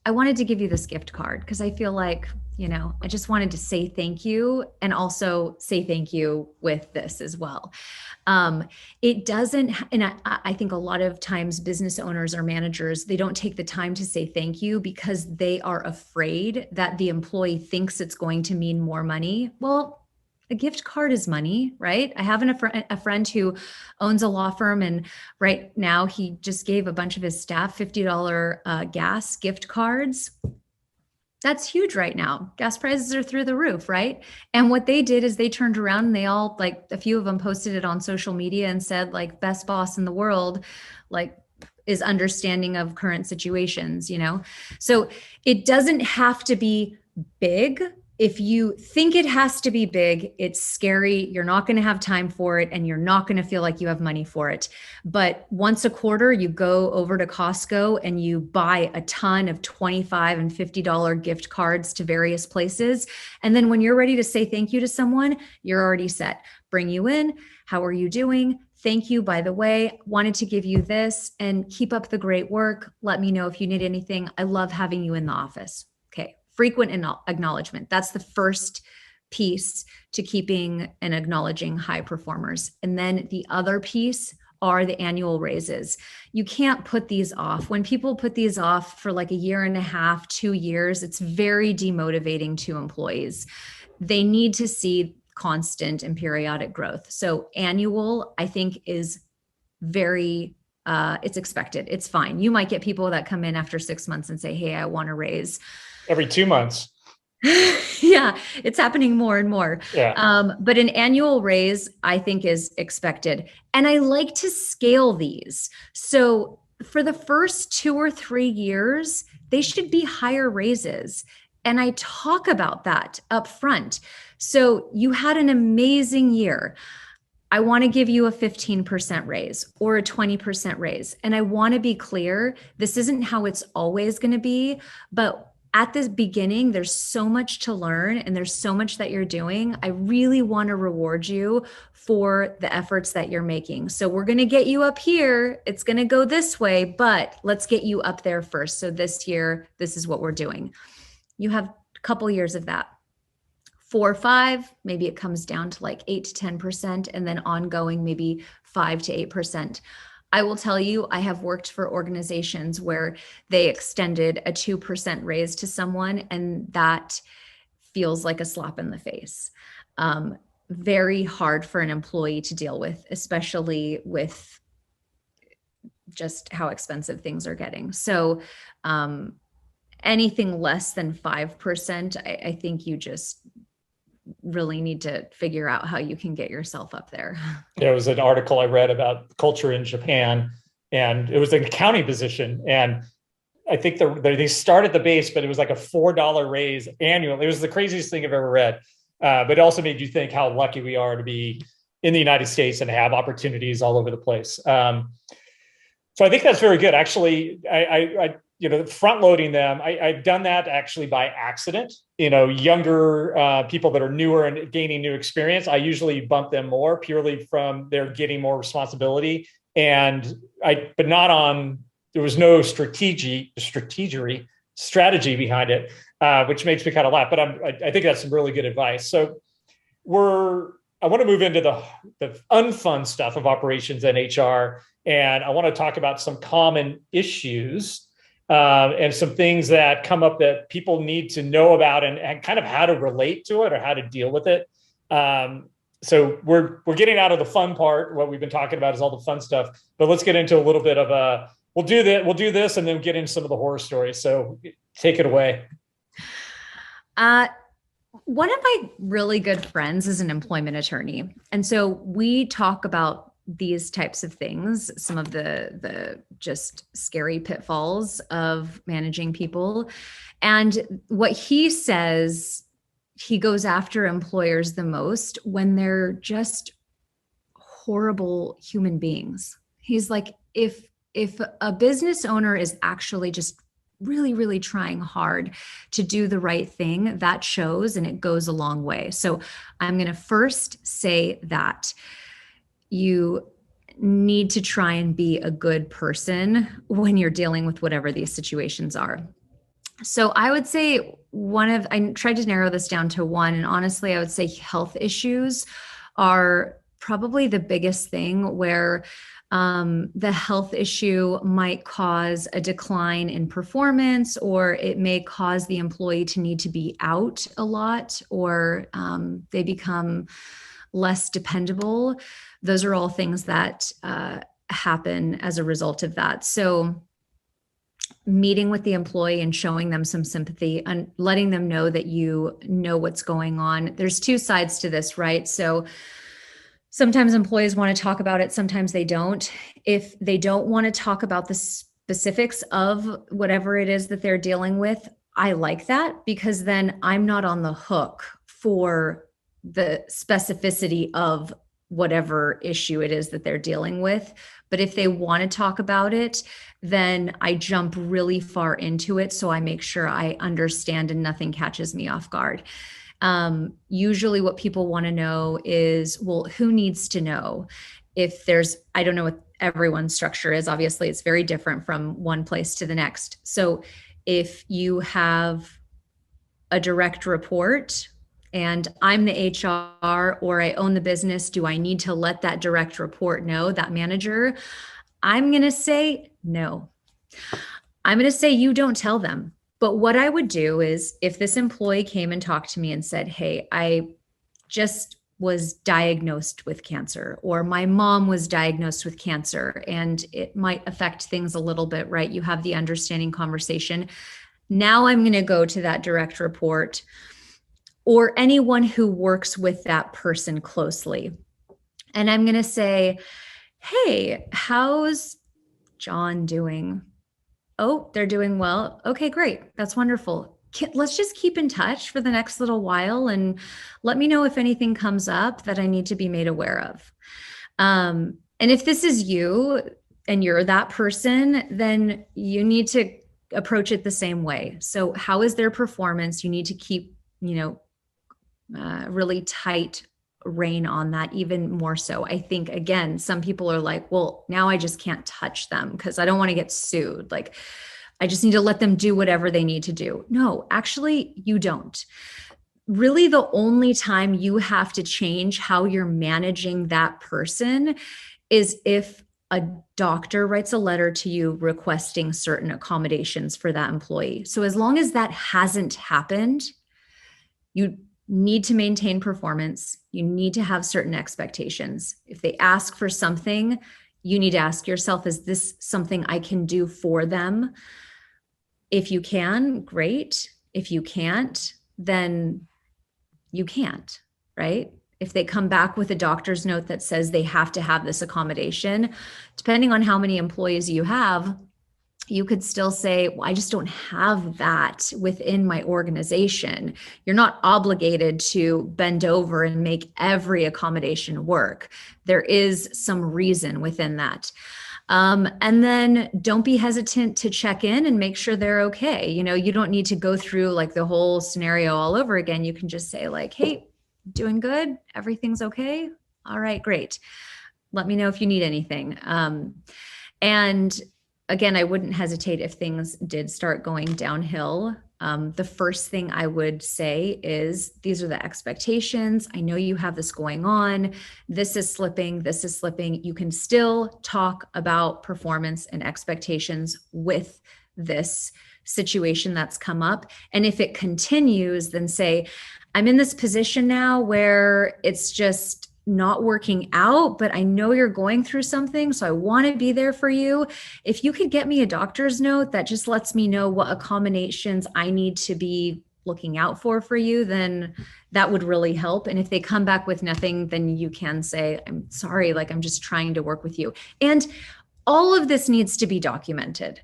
I wanted to give you this gift card because I feel like, I just wanted to say thank you and also say thank you with this as well. It doesn't, and I think a lot of times business owners or managers, they don't take the time to say thank you because they are afraid that the employee thinks it's going to mean more money. Well, a gift card is money, right? I have a friend who owns a law firm, and right now he just gave a bunch of his staff $50 gas gift cards. That's huge right now. Gas prices are through the roof, right? And what they did is they turned around and they all, like, a few of them posted it on social media and said, like, best boss in the world, like, is understanding of current situations, you know? So it doesn't have to be big. If you think it has to be big, it's scary. You're not going to have time for it, and you're not going to feel like you have money for it. But once a quarter, you go over to Costco and you buy a ton of $25 and $50 gift cards to various places. And then when you're ready to say thank you to someone, you're already set. Bring you in. How are you doing? Thank you, by the way, wanted to give you this, and keep up the great work. Let me know if you need anything. I love having you in the office. Okay. Frequent acknowledgement. That's the first piece to keeping and acknowledging high performers. And then the other piece are the annual raises. You can't put these off. When people put these off for like a year and a half, 2 years, it's very demotivating to employees. They need to see constant and periodic growth. So annual, I think, is very it's expected. It's fine. You might get people that come in after 6 months and say, hey, I want to raise. Every 2 months. Yeah, it's happening more and more. Yeah. But an annual raise, I think, is expected. And I like to scale these. So for the first 2 or 3 years, they should be higher raises. And I talk about that up front. So you had an amazing year. I want to give you a 15% raise or a 20% raise. And I want to be clear, this isn't how it's always going to be, but at the beginning, there's so much to learn and there's so much that you're doing. I really want to reward you for the efforts that you're making. So we're going to get you up here. It's going to go this way, but let's get you up there first. So this year, this is what we're doing. You have a couple years of that. 4 or 5, maybe it comes down to like 8 to 10%, and then ongoing, maybe 5 to 8%. I will tell you, I have worked for organizations where they extended a 2% raise to someone, and that feels like a slap in the face. Very hard for an employee to deal with, especially with just how expensive things are getting. So anything less than 5%, I think you just really need to figure out how you can get yourself up there. There was an article I read about culture in Japan, and it was an accounting position. And I think they started the base, but it was like a $4 raise annually. It was the craziest thing I've ever read. But it also made you think how lucky we are to be in the United States and have opportunities all over the place. So I think that's very good. Actually, I front loading them. I've done that actually by accident. Younger people that are newer and gaining new experience, I usually bump them more purely from their getting more responsibility. But not on. There was no strategy behind it, which makes me kind of laugh. But I think that's some really good advice. So I want to move into the unfun stuff of operations and HR, and I want to talk about some common issues. And some things that come up that people need to know about and kind of how to relate to it or how to deal with it. So we're getting out of the fun part. What we've been talking about is all the fun stuff, but let's get into a little bit of we'll do this and then get into some of the horror stories. So take it away. One of my really good friends is an employment attorney. And so we talk about these types of things, some of the just scary pitfalls of managing people. And what he says, he goes after employers the most when they're just horrible human beings. He's like, if a business owner is actually just really, really trying hard to do the right thing, that shows and it goes a long way. So I'm going to first say that you need to try and be a good person when you're dealing with whatever these situations are. So I would say I tried to narrow this down to one, and honestly, I would say health issues are probably the biggest thing where the health issue might cause a decline in performance, or it may cause the employee to need to be out a lot, or they become less dependable. Those are all things that happen as a result of that. So meeting with the employee and showing them some sympathy and letting them know that you know what's going on. There's two sides to this, right? So sometimes employees want to talk about it, sometimes they don't. If they don't want to talk about the specifics of whatever it is that they're dealing with, I like that, because then I'm not on the hook for the specificity of whatever issue it is that they're dealing with. But if they want to talk about it, then I jump really far into it. So I make sure I understand and nothing catches me off guard. Usually what people want to know is, well, who needs to know? If there's, I don't know what everyone's structure is. Obviously, it's very different from one place to the next. So if you have a direct report and I'm the HR or I own the business, do I need to let that direct report know, that manager? I'm going to say no. I'm going to say you don't tell them. But what I would do is, if this employee came and talked to me and said, hey, I just was diagnosed with cancer, or my mom was diagnosed with cancer, and it might affect things a little bit, right? You have the understanding conversation. Now I'm going to go to that direct report or anyone who works with that person closely. And I'm going to say, hey, how's John doing? Oh, they're doing well. Okay, great. That's wonderful. Let's just keep in touch for the next little while and let me know if anything comes up that I need to be made aware of. And if this is you and you're that person, then you need to approach it the same way. So how is their performance? You need to keep, really tight rein on that, even more so. I think, again, some people are like, well, now I just can't touch them because I don't want to get sued. Like, I just need to let them do whatever they need to do. No, actually, you don't. Really, the only time you have to change how you're managing that person is if a doctor writes a letter to you requesting certain accommodations for that employee. So as long as that hasn't happened, you need to maintain performance. You need to have certain expectations. If they ask for something, you need to ask yourself, is this something I can do for them? If you can, great. If you can't, then you can't, right? If they come back with a doctor's note that says they have to have this accommodation, depending on how many employees you have, you could still say, well, I just don't have that within my organization. You're not obligated to bend over and make every accommodation work. There is some reason within that. And then don't be hesitant to check in and make sure they're okay. You don't need to go through like the whole scenario all over again. You can just say like, hey, doing good? Everything's okay? All right, great. Let me know if you need anything. And again, I wouldn't hesitate if things did start going downhill. The first thing I would say is, these are the expectations. I know you have this going on. This is slipping. This is slipping. You can still talk about performance and expectations with this situation that's come up. And if it continues, then say, I'm in this position now where it's just not working out, but I know you're going through something, so I want to be there for you. If you could get me a doctor's note that just lets me know what accommodations I need to be looking out for you, then that would really help. And if they come back with nothing, then you can say, I'm sorry, like I'm just trying to work with you. And all of this needs to be documented.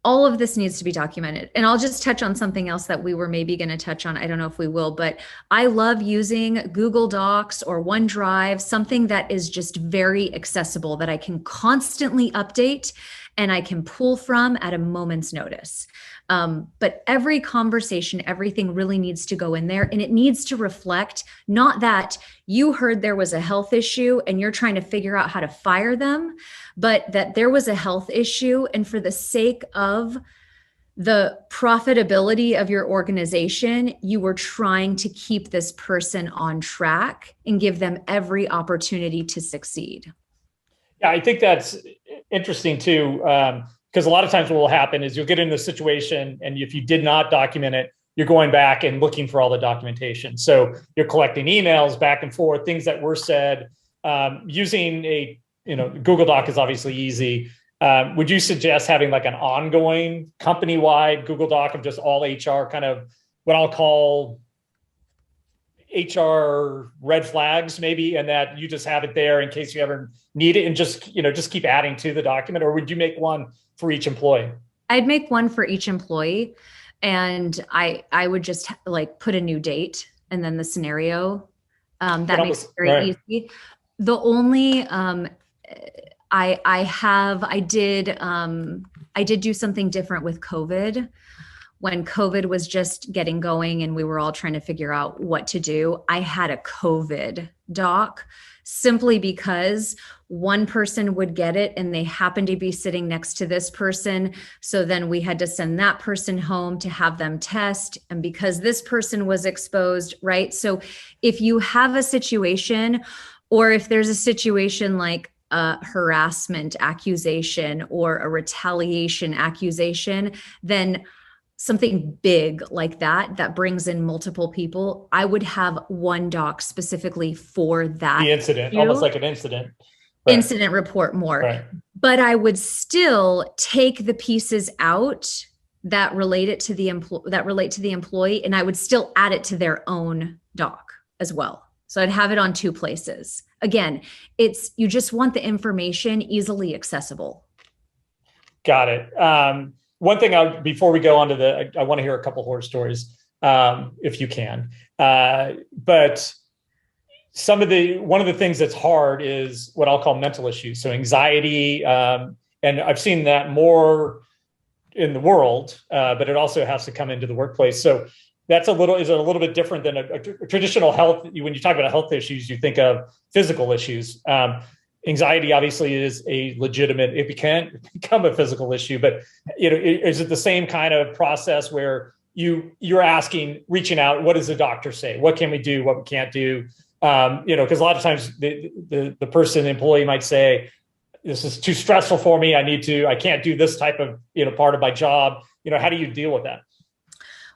All of this needs to be documented. And I'll just touch on something else that we were maybe going to touch on. I don't know if we will, but I love using Google Docs or OneDrive, something that is just very accessible that I can constantly update and I can pull from at a moment's notice. But every conversation, everything really needs to go in there, and it needs to reflect not that you heard there was a health issue and you're trying to figure out how to fire them, but that there was a health issue, and for the sake of the profitability of your organization, you were trying to keep this person on track and give them every opportunity to succeed. Yeah, I think that's interesting too, because a lot of times what will happen is you'll get into a situation, and if you did not document it, you're going back and looking for all the documentation. So you're collecting emails back and forth, things that were said. Using a Google Doc is obviously easy. Would you suggest having like an ongoing company-wide Google Doc of just all HR, kind of what I'll call HR red flags maybe, and that you just have it there in case you ever need it, and just keep adding to the document? Or would you make one for each employee? I'd make one for each employee, and I would just like put a new date and then the scenario. That makes it very easy. The only I did do something different with COVID. When COVID was just getting going and we were all trying to figure out what to do, I had a COVID doc, simply because one person would get it and they happened to be sitting next to this person. So then we had to send that person home to have them test. And because this person was exposed, right? So if you have a situation, or if there's a situation like a harassment accusation or a retaliation accusation, then something big like that brings in multiple people, I would have one doc specifically for that. The incident, almost like an incident. Right. Incident report more. Right. But I would still take the pieces out that relate to the employee, and I would still add it to their own doc as well. So I'd have it on two places. Again, you just want the information easily accessible. Got it. One thing before we go on to I want to hear a couple horror stories, if you can. But one of the things that's hard is what I'll call mental issues. So anxiety, and I've seen that more in the world, but it also has to come into the workplace. So that's a little bit different than a traditional health. When you talk about health issues, you think of physical issues. Anxiety obviously is it can become a physical issue, but is it the same kind of process where you're reaching out, what does the doctor say? What can we do? What we can't do? Because a lot of times the employee might say, this is too stressful for me. I can't do this type of, part of my job. How do you deal with that?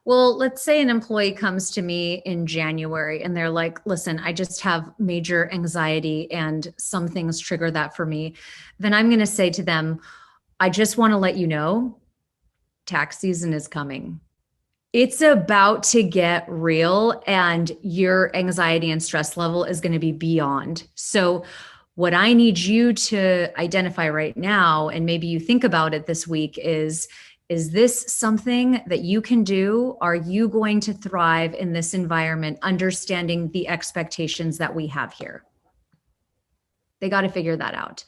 Well, let's say an employee comes to me in January and they're like, listen, I just have major anxiety and some things trigger that for me. Then I'm going to say to them, I just want to let you know, tax season is coming. It's about to get real, and your anxiety and stress level is going to be beyond. So what I need you to identify right now, and maybe you think about it this week, is this something that you can do? Are you going to thrive in this environment, understanding the expectations that we have here? They got to figure that out.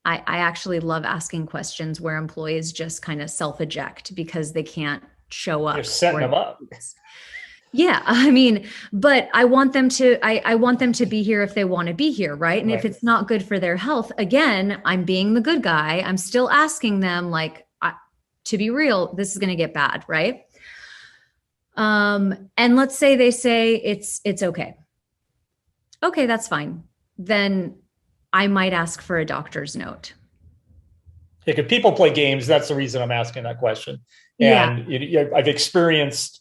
I actually love asking questions where employees just kind of self-eject because they can't show up. You're setting them up. Yeah. I mean, but I want them to be here if they want to be here. Right. And if it's not good for their health, again, I'm being the good guy. I'm still asking them, like, to be real, this is going to get bad. Right. And let's say they say it's okay. Okay, that's fine. Then I might ask for a doctor's note. Yeah, because people play games. That's the reason I'm asking that question. And I've experienced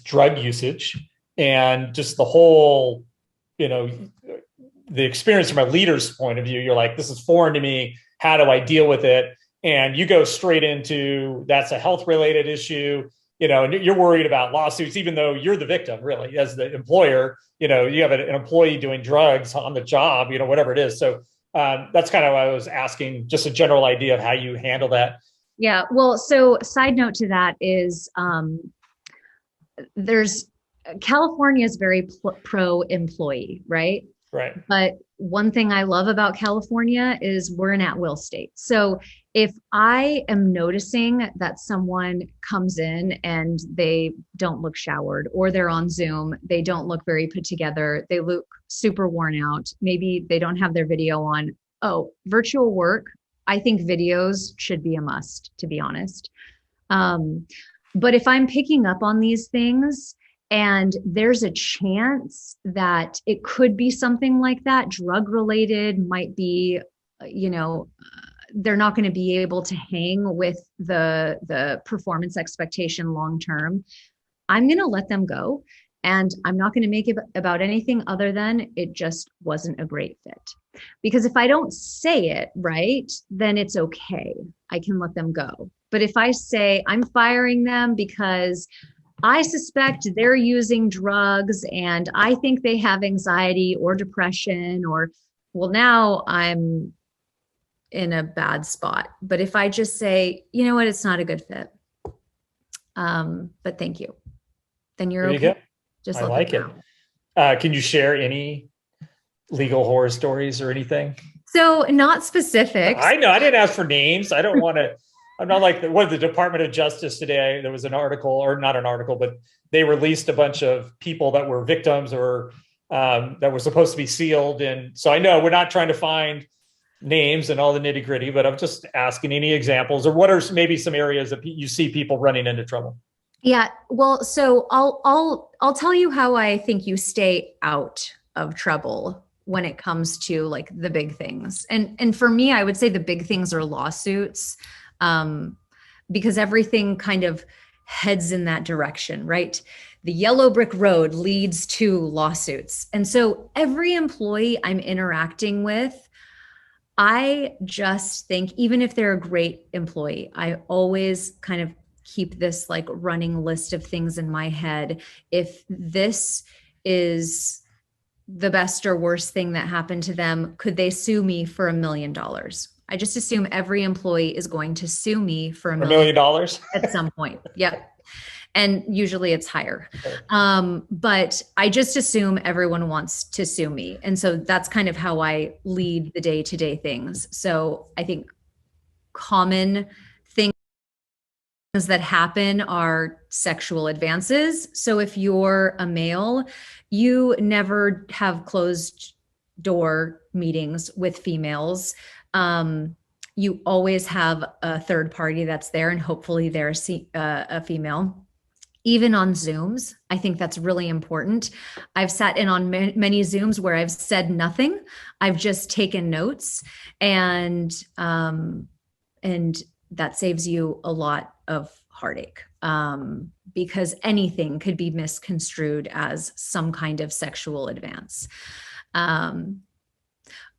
drug usage, and just the whole, the experience from a leader's point of view. You're like, this is foreign to me. How do I deal with it? And you go straight into, that's a health related issue, and you're worried about lawsuits, even though you're the victim, really, as the employer. You have an employee doing drugs on the job, whatever it is. So that's kind of why I was asking, just a general idea of how you handle that. Yeah. Well, so side note to that is California is very pro employee, right? Right. But one thing I love about California is we're an at-will state. So if I am noticing that someone comes in and they don't look showered, or they're on Zoom, they don't look very put together, they look super worn out, maybe they don't have their video on. Oh, virtual work, I think videos should be a must, to be honest. But if I'm picking up on these things, and there's a chance that it could be something like that, drug related, might be, they're not going to be able to hang with the performance expectation long term, I'm going to let them go. And I'm not going to make it about anything other than it just wasn't a great fit. Because if I don't say it right, then it's okay. I can let them go. But if I say I'm firing them because I suspect they're using drugs and I think they have anxiety or depression, or, well, now I'm in a bad spot. But if I just say, you know what, it's not a good fit. But thank you. Then you're There you okay. go. Just I let like them it. know. Can you share any legal horror stories or anything? So not specifics. I know I didn't ask for names. I don't want to. I'm not like the Department of Justice today. There was an article, or not an article, but they released a bunch of people that were victims or that were supposed to be sealed. And so I know we're not trying to find names and all the nitty gritty, but I'm just asking any examples, or what are maybe some areas that you see people running into trouble? Yeah, well, so I'll tell you how I think you stay out of trouble when it comes to like the big things. And for me, I would say the big things are lawsuits, um, because everything kind of heads in that direction, right? The yellow brick road leads to lawsuits. And so every employee I'm interacting with, I just think, even if they're a great employee, I always kind of keep this like running list of things in my head. If this is the best or worst thing that happened to them, could they sue me for $1 million? I just assume every employee is going to sue me for $1 million at some point. Yep. And usually it's higher. But I just assume everyone wants to sue me. And so that's kind of how I lead the day-to-day things. So I think common things that happen are sexual advances. So if you're a male, you never have closed door meetings with females. You always have a third party that's there, and hopefully they're a female. Even on Zooms, I think that's really important. I've sat in on many Zooms where I've said nothing. I've just taken notes, and that saves you a lot of heartache, because anything could be misconstrued as some kind of sexual advance.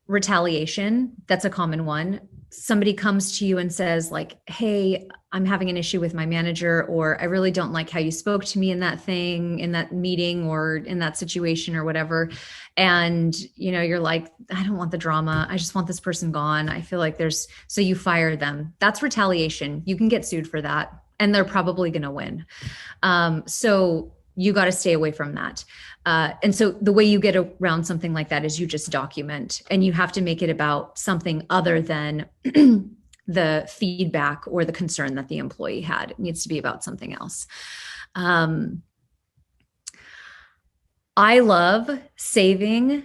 Retaliation, that's a common one. Somebody comes to you and says like, hey, I'm having an issue with my manager, or I really don't like how you spoke to me in that thing, in that meeting, or in that situation, or whatever. And, you're like, I don't want the drama. I just want this person gone. I feel like so you fire them. That's retaliation. You can get sued for that, and they're probably going to win. So you got to stay away from that. And so the way you get around something like that is you just document, and you have to make it about something other than the feedback or the concern that the employee had. It needs to be about something else. I love saving,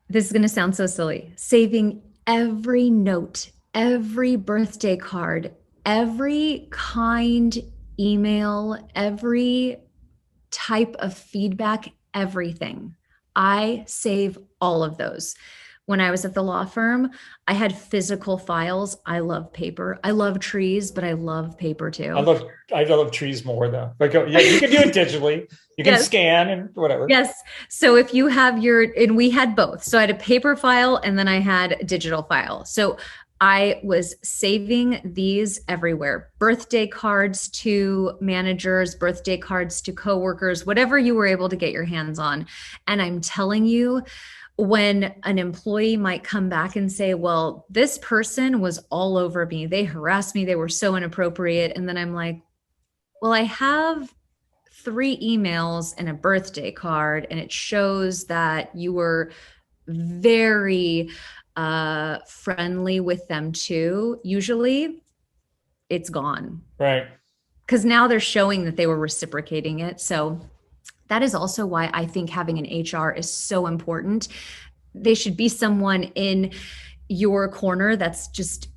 this is going to sound so silly, saving every note, every birthday card, every kind email, every type of feedback, everything. I save all of those. When I was at the law firm, I had physical files. I love paper. I love trees, but I love paper too. I love trees more though. Like, yeah, you can do it digitally. You can scan and whatever. Yes. So if you have and we had both. So I had a paper file and then I had a digital file. So I was saving these everywhere. Birthday cards to managers, birthday cards to coworkers, whatever you were able to get your hands on. And I'm telling you, when an employee might come back and say, well, this person was all over me. They harassed me. They were so inappropriate. And then I'm like, well, I have 3 emails and a birthday card, and it shows that you were very friendly with them too. Usually it's gone. Right. Because now they're showing that they were reciprocating it. So that is also why I think having an HR is so important. They should be someone in your corner that's just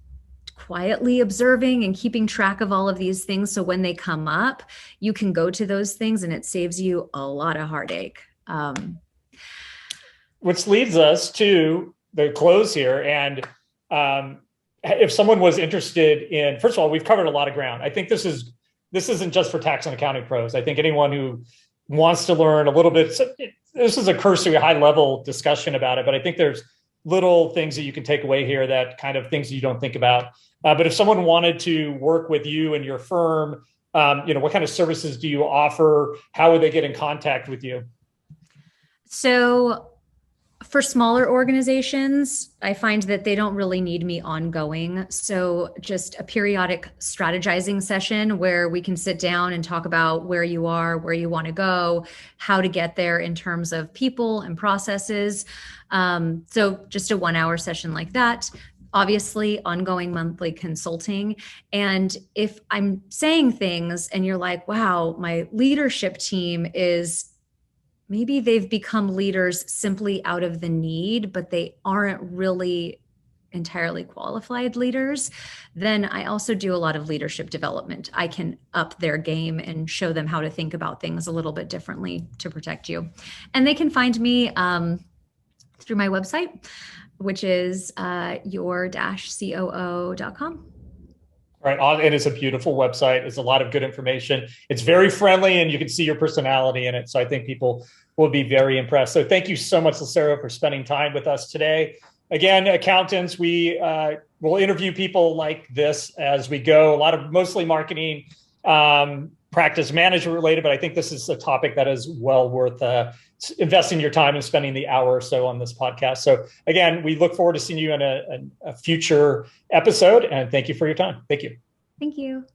quietly observing and keeping track of all of these things. So when they come up, you can go to those things and it saves you a lot of heartache. Which leads us to the close here. And if someone was interested in, first of all, we've covered a lot of ground. I think this isn't just for tax and accounting pros. I think anyone who wants to learn a little bit. So this is a cursory high level discussion about it, but I think there's little things that you can take away here, that kind of things you don't think about. But if someone wanted to work with you and your firm, what kind of services do you offer? How would they get in contact with you? So for smaller organizations, I find that they don't really need me ongoing. So just a periodic strategizing session where we can sit down and talk about where you are, where you want to go, how to get there in terms of people and processes. So just a 1 hour session like that. Obviously, ongoing monthly consulting. And if I'm saying things and you're like, wow, my leadership team is, maybe they've become leaders simply out of the need, but they aren't really entirely qualified leaders, then I also do a lot of leadership development. I can up their game and show them how to think about things a little bit differently to protect you. And they can find me through my website, which is your-coo.com. Right. And it's a beautiful website. It's a lot of good information. It's very friendly and you can see your personality in it. So I think people will be very impressed. So thank you so much, Lucero, for spending time with us today. Again, accountants, we will interview people like this as we go, a lot of mostly marketing, practice management related, but I think this is a topic that is well worth investing your time and spending the hour or so on this podcast. So again, we look forward to seeing you in a future episode, and thank you for your time. Thank you. Thank you.